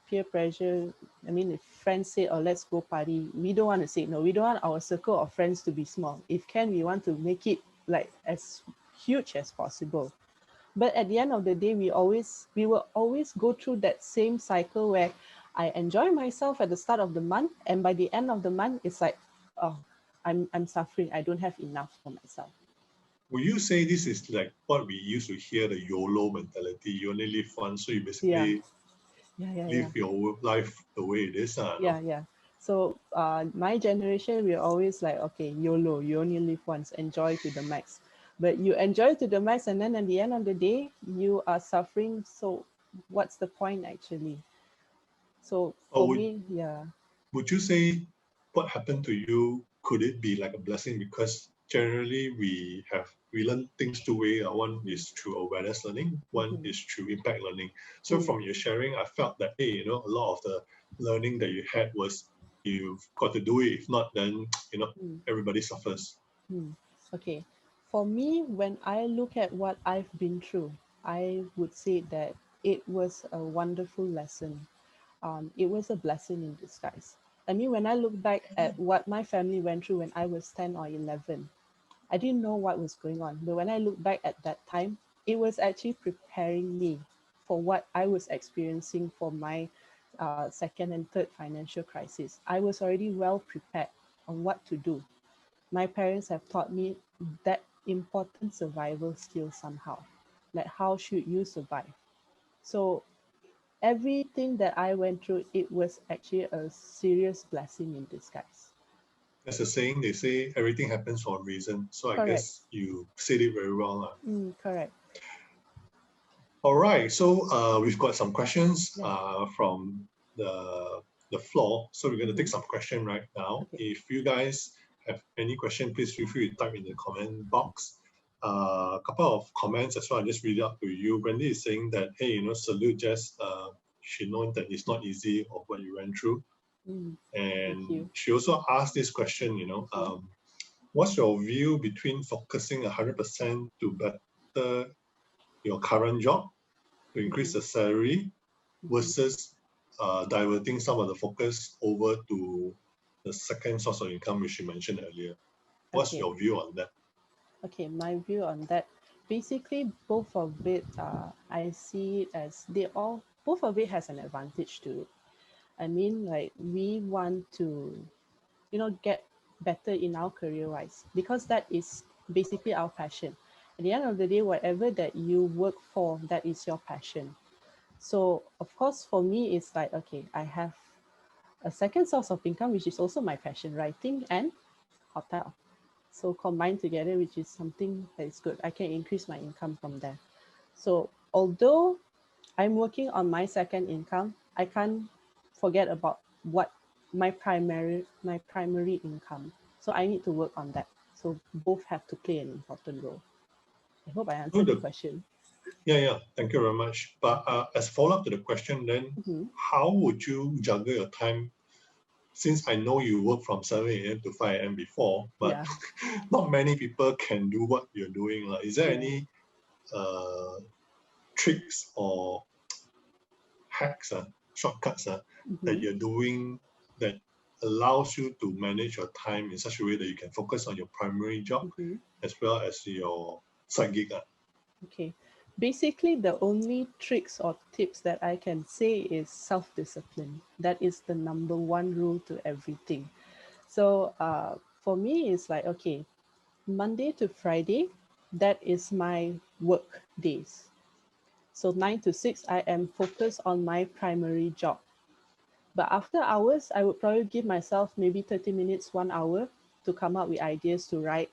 peer pressure. I mean, if friends say, oh, let's go party, we don't want to say no. We don't want our circle of friends to be small. If can, we want to make it like as huge as possible. But at the end of the day, we will always go through that same cycle where I enjoy myself at the start of the month, and by the end of the month, it's like, oh, I'm suffering. I don't have enough for myself. Would you say this is like what we used to hear, the YOLO mentality? You only live once, so you Yeah, basically yeah. live your life the way it is. No? Yeah. So my generation, we're always like, okay, YOLO, you only live once, enjoy to the max. But you enjoy to the max, and then at the end of the day, you are suffering. So what's the point actually? So Or for me, yeah. would you say what happened to you, could it be like a blessing? Because generally we learn things two ways. One is through awareness learning, one is through impact learning. So from your sharing, I felt that, hey, a lot of the learning that you had was you've got to do it. If not, then everybody suffers. Okay. For me, when I look at what I've been through, I would say that it was a wonderful lesson. It was a blessing in disguise. I mean, when I look back at what my family went through when I was 10 or 11, I didn't know what was going on. But when I look back at that time, it was actually preparing me for what I was experiencing for my second and third financial crisis. I was already well prepared on what to do. My parents have taught me that important survival skill somehow, like how should you survive. So everything that I went through, it was actually a serious blessing in disguise. There's a saying, they say everything happens for a reason. So I Correct. guess you said it very well. Correct. All right, so we've got some questions Yeah. from the floor. So we're going to take some question right now. Okay. If you guys have any question, please feel free to type in the comment box. A couple of comments as well. I'll just read it out to you. Brandy is saying that, hey, salute Jess. She knows that it's not easy of what you went through. Thank And you. she also asked this question, what's your view between focusing 100% to better your current job to increase the salary versus diverting some of the focus over to the second source of income, which you mentioned earlier? What's Okay. your view on that? Okay, my view on that, basically both of it, I see it as both of it has an advantage to it. I mean, like we want to, get better in our career wise because that is basically our passion. At the end of the day, whatever that you work for, that is your passion. So of course, for me, it's like, okay, I have a second source of income, which is also my passion, writing and hotel. So combined together, which is something that is good. I can increase my income from there. So although I'm working on my second income, I can't forget about what my primary income. So I need to work on that. So both have to play an important role. I hope I So answered the question. yeah, thank you very much. But as follow-up to the question, then how would you juggle your time? Since I know you work from 7 a.m. to 5 a.m. before, but Yeah, not many people can do what you're doing. Is there yeah. any tricks or hacks, shortcuts that hmm you're doing that allows you to manage your time in such a way that you can focus on your primary job hmm as well as your side gig? Okay. Basically, the only tricks or tips that I can say is self-discipline. That is the number one rule to everything. So for me, it's like, okay, Monday to Friday, that is my work days. So 9 to 6, I am focused on my primary job. But after hours, I would probably give myself maybe 30 minutes, 1 hour to come up with ideas to write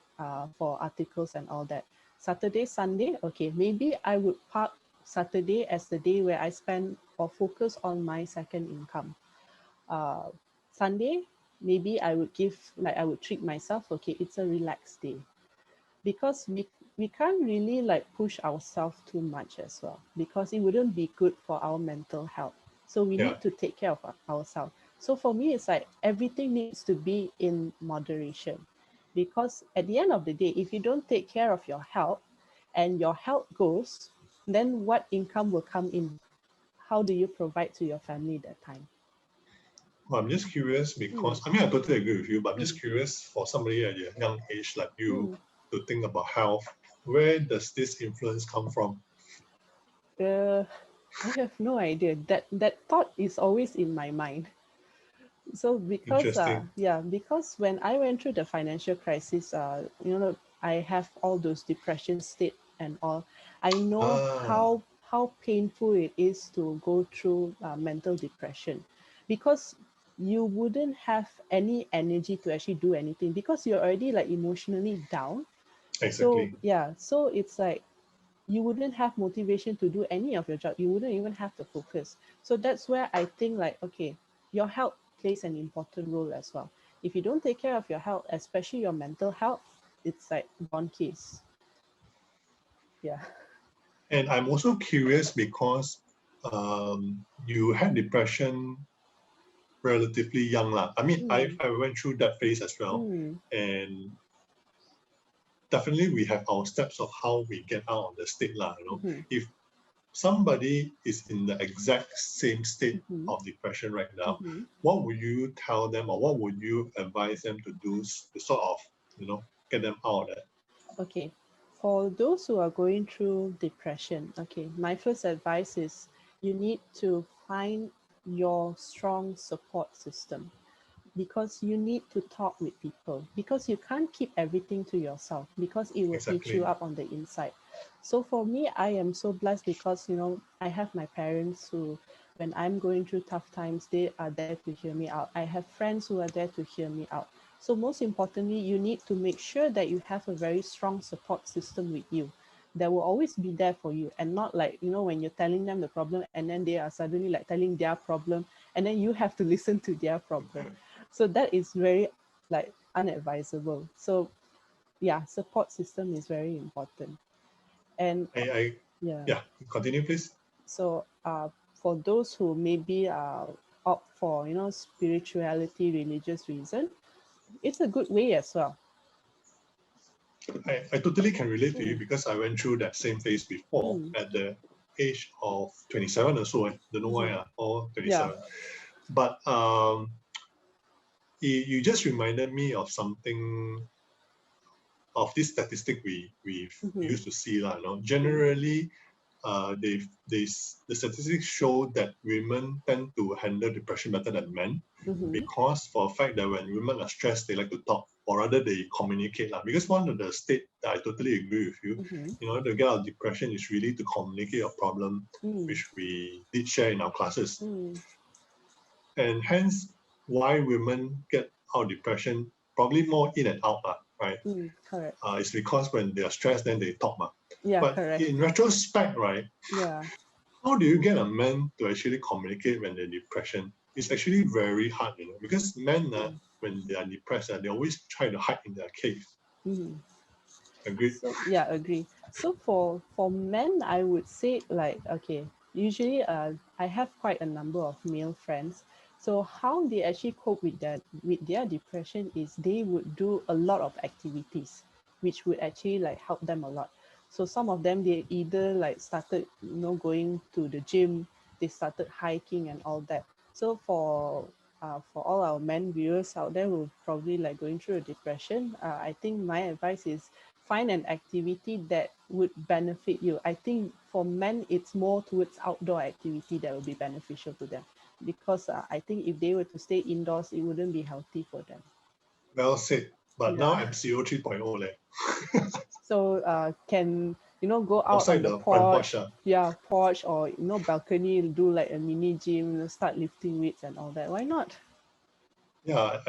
for articles and all that. Saturday, Sunday, okay, maybe I would park Saturday as the day where I spend or focus on my second income. Uh, Sunday, maybe I would I would treat myself, okay, it's a relaxed day. Because we can't really like push ourselves too much as well, because it wouldn't be good for our mental health. So we Yeah. need to take care of ourselves. So for me, it's like everything needs to be in moderation, because at the end of the day, if you don't take care of your health and your health goes, then what income will come in? How do you provide to your family that time? Well, I'm just curious Mm, because I mean I totally agree with you, but I'm just mm, curious for somebody at a young age like you mm. to think about health. Where does this influence come from? Uh, I have no idea. That thought is always in my mind. So because Interesting. because when I went through the financial crisis, I have all those depression state and all. I know Ah, how painful it is to go through mental depression, because you wouldn't have any energy to actually do anything because you're already like emotionally down. So exactly. yeah, so it's like you wouldn't have motivation to do any of your job. You wouldn't even have the focus. So that's where I think like, okay, your health plays an important role as well. If you don't take care of your health, especially your mental health, it's like gone case. Yeah. And I'm also curious because you had depression relatively young. Lah. I mean, Mm, I went through that phase as well. mm, And definitely we have our steps of how we get out of the state. Lah, mm-hmm, If somebody is in the exact same state mm-hmm, of depression right now, mm-hmm. what would you tell them or what would you advise them to do to sort of, get them out of that? Okay. For those who are going through depression, okay, my first advice is you need to find your strong support system, because you need to talk with people, because you can't keep everything to yourself, because it will eat you Exactly. up on the inside. So for me, I am so blessed because I have my parents who, when I'm going through tough times, they are there to hear me out. I have friends who are there to hear me out. So most importantly, you need to make sure that you have a very strong support system with you that will always be there for you, and not like when you're telling them the problem and then they are suddenly like telling their problem, and then you have to listen to their problem. So that is very like unadvisable. So yeah, support system is very important. And I yeah, yeah, continue please. so for those who maybe opt for spirituality, religious reason, it's a good way as well. I totally can relate to you Mm, because I went through that same phase before mm, at the age of 27 or so. I don't know why, mhm. or Yeah. 27. But you just reminded me of something of this statistic we've Mm-hmm, used to see. mm-hmm, Generally, the statistics show that women tend to handle depression better than men mm-hmm, because for a fact that when women are stressed, they like to talk, or rather they communicate. Because one of the state that I totally agree with you, mm-hmm, in order to get out of depression is really to communicate a problem, mm, which we did share in our classes. mm, And hence why women get out of depression probably more in and out, right? correct. It's because when they are stressed, then they talk. Yeah, But correct. in retrospect, right, Yeah. how do you get a man to actually communicate when they're depression? It's actually very hard, because men, Mm, when they are depressed, they always try to hide in their cave. mm. Agreed? So yeah, agree. So for men, I would say like, okay, usually I have quite a number of male friends. So how they actually cope with their depression is they would do a lot of activities, which would actually like help them a lot. So some of them, they either like started going to the gym, they started hiking and all that. So for all our men viewers out there who probably like going through a depression, I think my advice is find an activity that would benefit you. I think for men, it's more towards outdoor activity that will be beneficial to them, because I think if they were to stay indoors, it wouldn't be healthy for them. Well said. But now Yeah. I'm CO 3.0 leh. So can, you know, go out Outside on the the front porch. porch, yeah, porch, or, you know, balcony, do like a mini gym, you know, start lifting weights and all that. Why not? Yeah,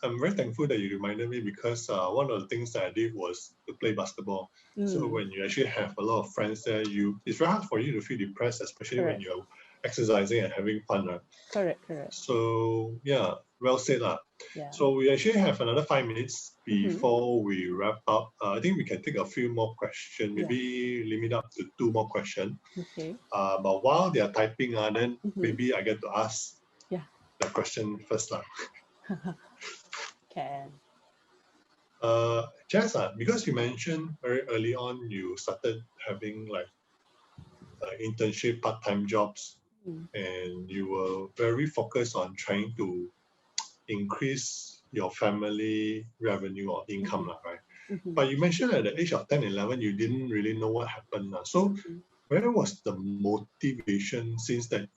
I'm very thankful that you reminded me, because one of the things that I did was to play basketball. So when you actually have a lot of friends there, it's very hard for you to feel depressed, especially when Correct. you're exercising and having fun. Right? Correct, correct. So yeah, well said. Yeah. So we actually have another 5 minutes before we wrap up. I think we can take a few more questions, maybe limit up to 2 more questions. Okay. But while they are typing, then maybe I get to ask the question first. Can. Jess, because you mentioned very early on you started having like internship, part-time jobs, and you were very focused on trying to increase your family revenue or income, right? But you mentioned at the age of 10, 11, you didn't really know what happened. So where was the motivation, since that,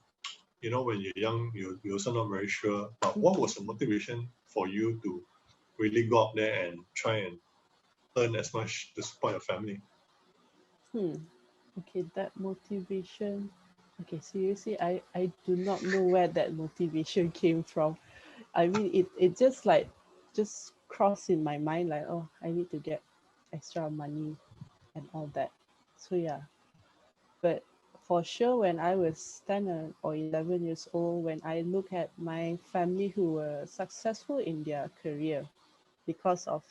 you know, when you're young, you're also not very sure, but what was the motivation for you to really go out there and try and earn as much to support your family? Okay, that motivation. Okay, seriously, I do not know where that motivation came from. I mean, it just like, just crossed in my mind, like, oh, I need to get extra money and all that. So yeah, but for sure, when I was 10 or 11 years old, when I look at my family who were successful in their career because of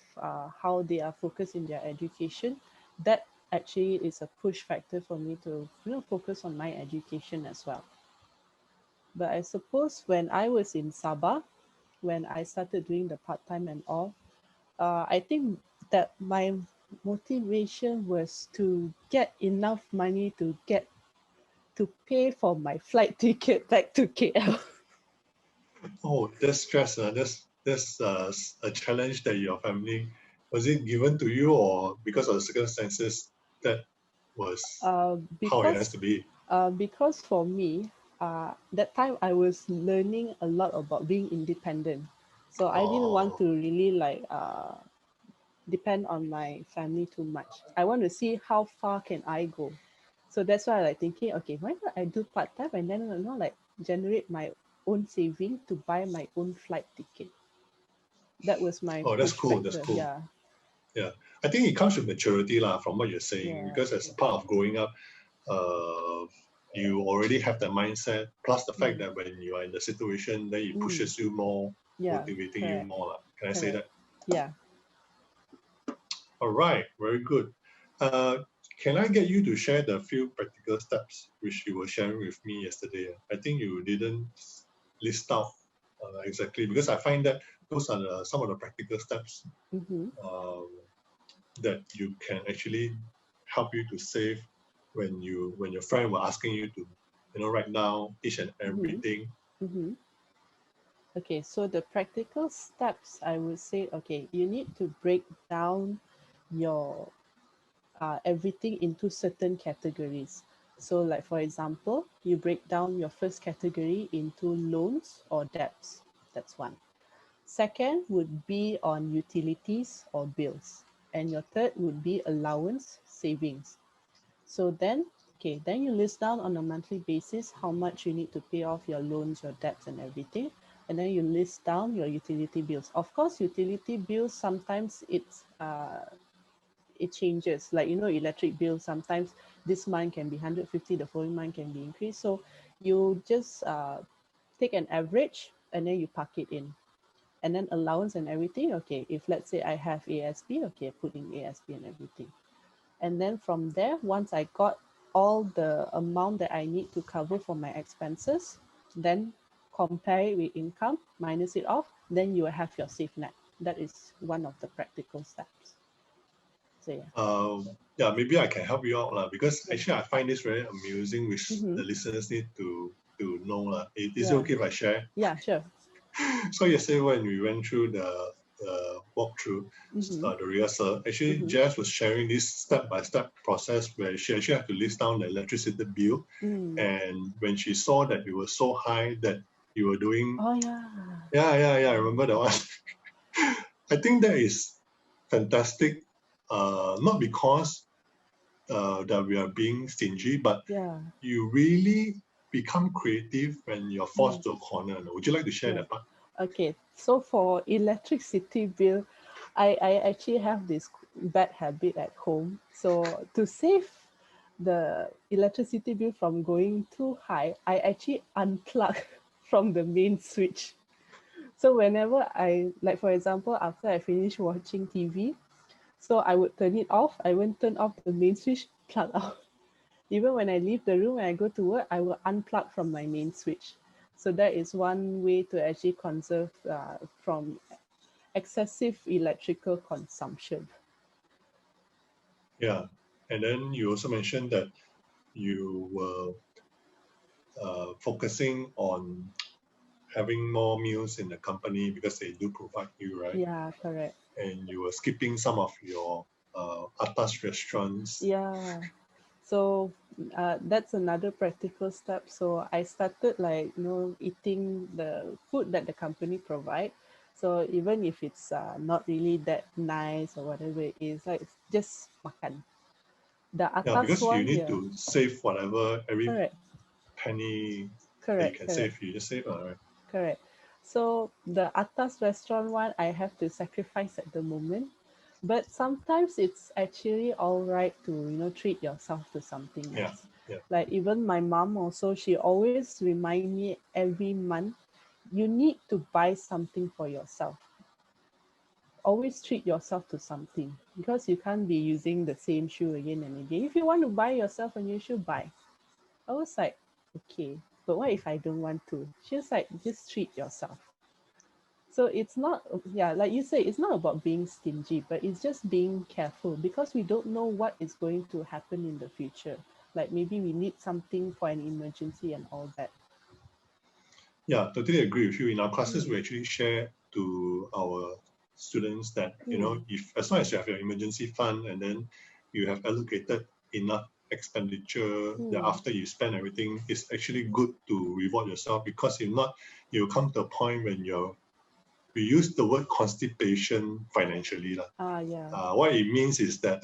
how they are focused in their education, that actually is a push factor for me to, you know, focus on my education as well. But I suppose when I was in Sabah, when I started doing the part-time and all, I think that my motivation was to get enough money to pay for my flight ticket back to KL. Oh, that's stress. That's a challenge that your family, was it given to you, or because of the circumstances that was how it has to be? Because for me, that time I was learning a lot about being independent. So I didn't want to really like depend on my family too much. I want to see how far can I go. So that's why I like thinking, okay, why not I do part-time and then, you know, like generate my own saving to buy my own flight ticket. That was my That's push cool. That's factor. cool. Yeah. Yeah, I think it comes with maturity from what you're saying, because as a part of growing up, you already have the mindset, plus the fact that when you are in the situation, then it pushes you more, motivating you more. Can I say that? Yeah. All right, very good. Can I get you to share the few practical steps which you were sharing with me yesterday? I think you didn't list out exactly, because I find that those are some of the practical steps that you can actually help you to save when your friend were asking you to, you know, write down each and everything. Okay, so the practical steps, I would say, okay, you need to break down your everything into certain categories. So like, for example, you break down your first category into loans or debts. That's one. Second would be on utilities or bills. And your third would be allowance, savings. So then, okay, then you list down on a monthly basis how much you need to pay off your loans, your debts and everything. And then you list down your utility bills. Of course, utility bills, sometimes it changes. Like, you know, electric bill, sometimes this month can be 150, the following month can be increased. So you just take an average and then you park it in. And then allowance and everything, okay, if let's say I have ASB, okay, put in ASB and everything. And then from there, once I got all the amount that I need to cover for my expenses, then compare it with income, minus it off, then you will have your safe net. That is one of the practical steps. So yeah, maybe I can help you out because actually I find this very amusing, which the listeners need to know. Is it okay if I share? Yeah, sure. So yesterday when we went through walkthrough, Mm-hmm. the rehearsal, actually Jess was sharing this step-by-step process where she actually had to list down the electricity bill. And when she saw that it was so high that you were doing, Oh yeah, I remember that one. I think that is fantastic, not because that we are being stingy, but yeah, you really become creative when you're forced to a corner. Would you like to share yeah. that part? Okay, so for electricity bill, I actually have this bad habit at home. So to save the electricity bill from going too high, I actually unplug from the main switch. So whenever like for example, after I finish watching TV, so I would turn it off. I won't turn off the main switch, plug out. Even when I leave the room and I go to work, I will unplug from my main switch. So that is one way to actually conserve from excessive electrical consumption. Yeah. And then you also mentioned that you were focusing on having more meals in the company because they do provide you, right? Yeah, correct. And you were skipping some of your atas restaurants. Yeah. So that's another practical step. So I started eating the food that the company provide. So even if it's not really that nice or whatever it is, like it's just makan. The Yeah, atas because you one, need yeah, to save whatever, every correct, penny that you correct, can correct, save, you just save, right? correct. So the atas restaurant one, I have to sacrifice at the moment. But sometimes it's actually all right to, treat yourself to something Yeah, nice. yeah. Like even my mom also, she always remind me every month, you need to buy something for yourself. Always treat yourself to something because you can't be using the same shoe again and again. If you want to buy yourself a new shoe, buy. I was like, okay, but what if I don't want to? She was like, just treat yourself. So it's not, yeah, like you say, it's not about being stingy, but it's just being careful because we don't know what is going to happen in the future. Like maybe we need something for an emergency and all that. Yeah, totally agree with you. In our classes, we actually share to our students that, if as long as you have your emergency fund and then you have allocated enough expenditure that after you spend everything, it's actually good to reward yourself because if not, you'll come to a point when we use the word constipation financially. Yeah. What it means is that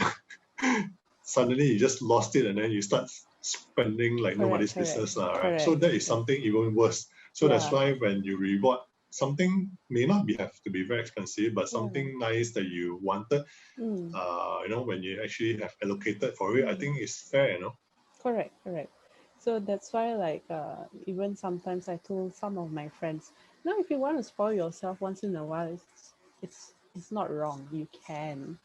suddenly you just lost it and then you start spending like nobody's business, right? So that is something even worse. So that's why when you reward something, may not have to be very expensive, but something nice that you wanted, when you actually have allocated for it, I think it's fair, Correct. So that's why even sometimes I told some of my friends, now if you want to spoil yourself once in a while, it's not wrong. You can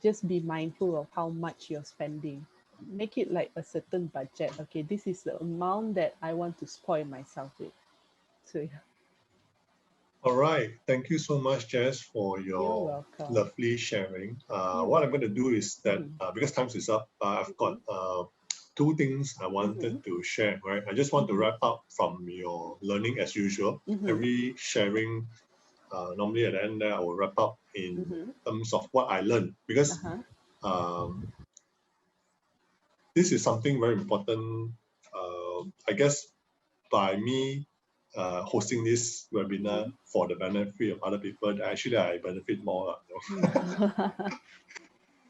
just be mindful of how much you're spending. Make it like a certain budget. Okay, this is the amount that I want to spoil myself with. So yeah. All right. Thank you so much, Jess, for You're your welcome. lovely sharing. You're What I'm going to do is that because time is up, I've got two things I wanted to share, right? I just want to wrap up from your learning as usual. Every sharing, normally at the end there, I will wrap up in terms of what I learned because this is something very important. I guess by me hosting this webinar for the benefit of other people, actually I benefit more.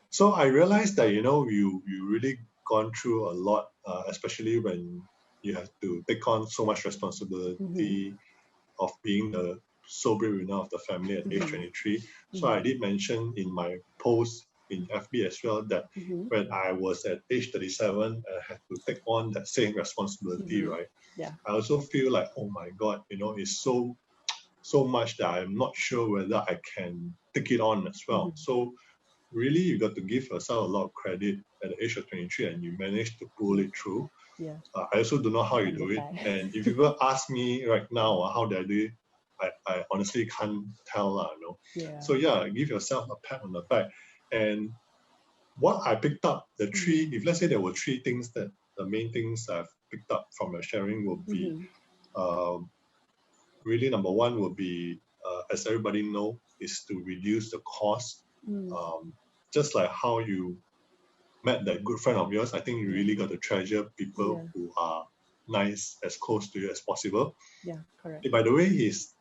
So I realized that you really gone through a lot, especially when you have to take on so much responsibility of being the sole breadwinner of the family at age 23. So I did mention in my post in FB as well that when I was at age 37, I had to take on that same responsibility, right? Yeah. I also feel like, oh my God, it's so much that I'm not sure whether I can take it on as well. So really, you got to give yourself a lot of credit at the age of 23 and you managed to pull it through. Yeah. I also don't know how you do it. And if people ask me right now how do I do it, I honestly can't tell. Yeah. So yeah, give yourself a pat on the back. And what I picked up, if let's say there were three things that the main things I've picked up from your sharing will be really number one will be as everybody know, is to reduce the cost. Just like how you met that good friend of yours, I think you really got to treasure people who are nice, as close to you as possible. Yeah, correct. By the way, he's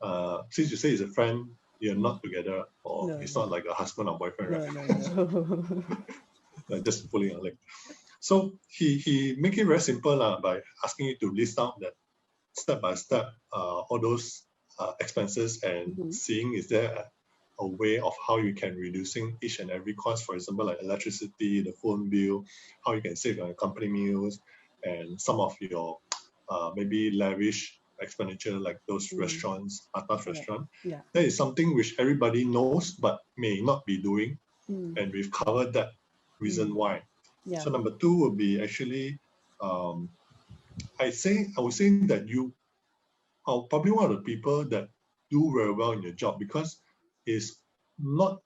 since you say he's a friend, you're not together, or No, he's no. not like a husband or boyfriend, right? No. Like just pulling your leg. So he make it very simple by asking you to list out that step by step all those expenses and seeing is there a way of how you can reducing each and every cost, for example, like electricity, the phone bill, how you can save on your company meals, and some of your maybe lavish expenditure like those restaurants, atas restaurant. Yeah. That is something which everybody knows but may not be doing, and we've covered that reason why. Yeah. So number two would be actually, I would say that you are probably one of the people that do very well in your job, because it's not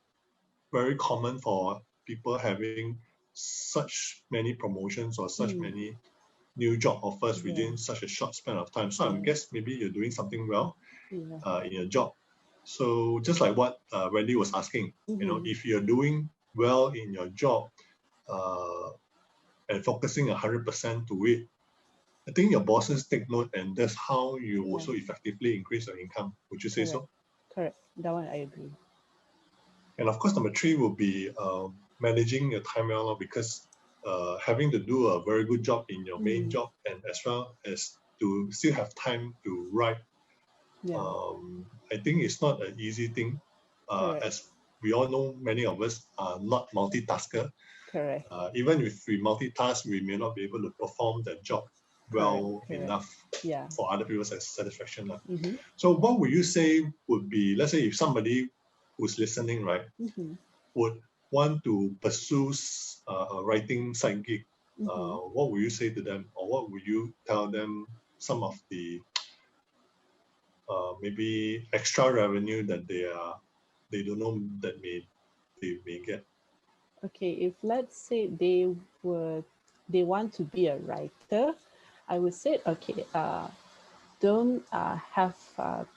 very common for people having such many promotions or such many new job offers within such a short span of time. So I guess maybe you're doing something well in your job. So just like what Wendy was asking, if you're doing well in your job and focusing 100% to it, I think your bosses take note, and that's how you also effectively increase your income. Would you say so? Correct. That one I agree. And of course, number three will be managing your time well, because having to do a very good job in your main job, and as well as to still have time to write, I think it's not an easy thing. As we all know, many of us are not multitasker. Correct. Even if we multitask, we may not be able to perform the job well enough for other people's satisfaction. So what would you say would be, let's say if somebody who's listening, right, would want to pursue a writing side gig, what would you say to them, or what would you tell them some of the maybe extra revenue that they don't know that they may get? Okay, if let's say they want to be a writer, I would say, okay, don't have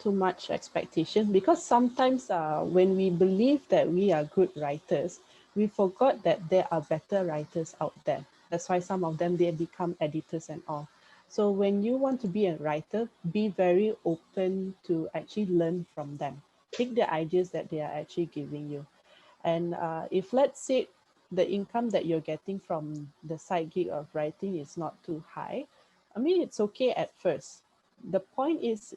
too much expectation, because sometimes when we believe that we are good writers, we forgot that there are better writers out there. That's why some of them, they become editors and all. So when you want to be a writer, be very open to actually learn from them. Take the ideas that they are actually giving you. And if let's say the income that you're getting from the side gig of writing is not too high, I mean, it's okay at first. The point is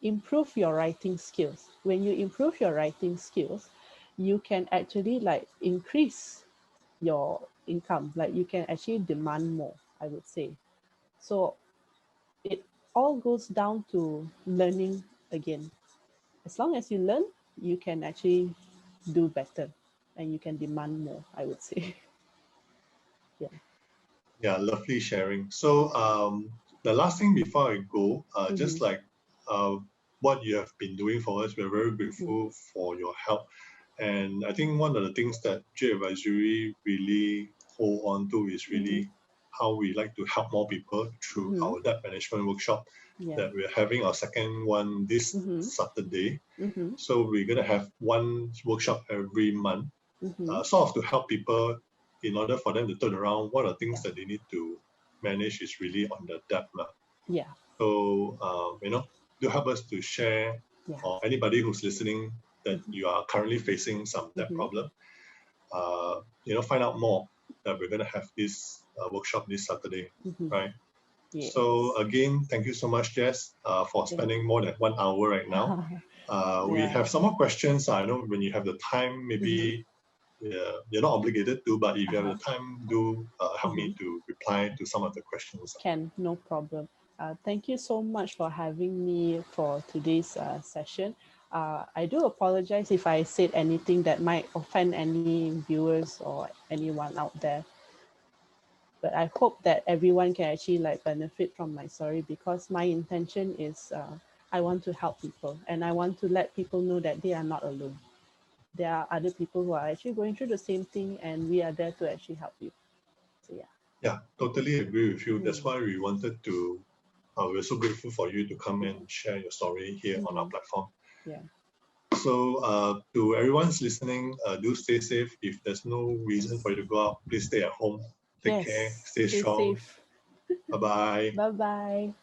improve your writing skills. When you improve your writing skills, you can actually like increase your income. Like you can actually demand more, I would say. So it all goes down to learning again. As long as you learn, you can actually do better and you can demand more, I would say. Yeah, lovely sharing. So the last thing before I go, just like what you have been doing for us, we're very grateful for your help. And I think one of the things that J Advisory really hold on to is really how we like to help more people through our debt management workshop that we're having our second one this Saturday. So we're going to have one workshop every month, sort of to help people in order for them to turn around what are things that they need to manage is really on the debt. So, do help us to share, or anybody who's listening that you are currently facing some debt problem, find out more that we're going to have this workshop this Saturday, right? Yes. So again, thank you so much, Jess, for spending more than 1 hour right now. We have some more questions. I know when you have the time, maybe you're not obligated to, but if you have the time, do help me to reply to some of the questions. Can, no problem. Thank you so much for having me for today's session. I do apologize if I said anything that might offend any viewers or anyone out there. But I hope that everyone can actually like benefit from my story, because my intention is I want to help people, and I want to let people know that they are not alone. There are other people who are actually going through the same thing, and we are there to actually help you. So yeah, totally agree with you. That's why we wanted to we're so grateful for you to come and share your story here on our platform. So to everyone's listening, do stay safe. If there's no reason for you to go out, please stay at home. Take care. Stay strong. Safe. Bye-bye. Bye-bye.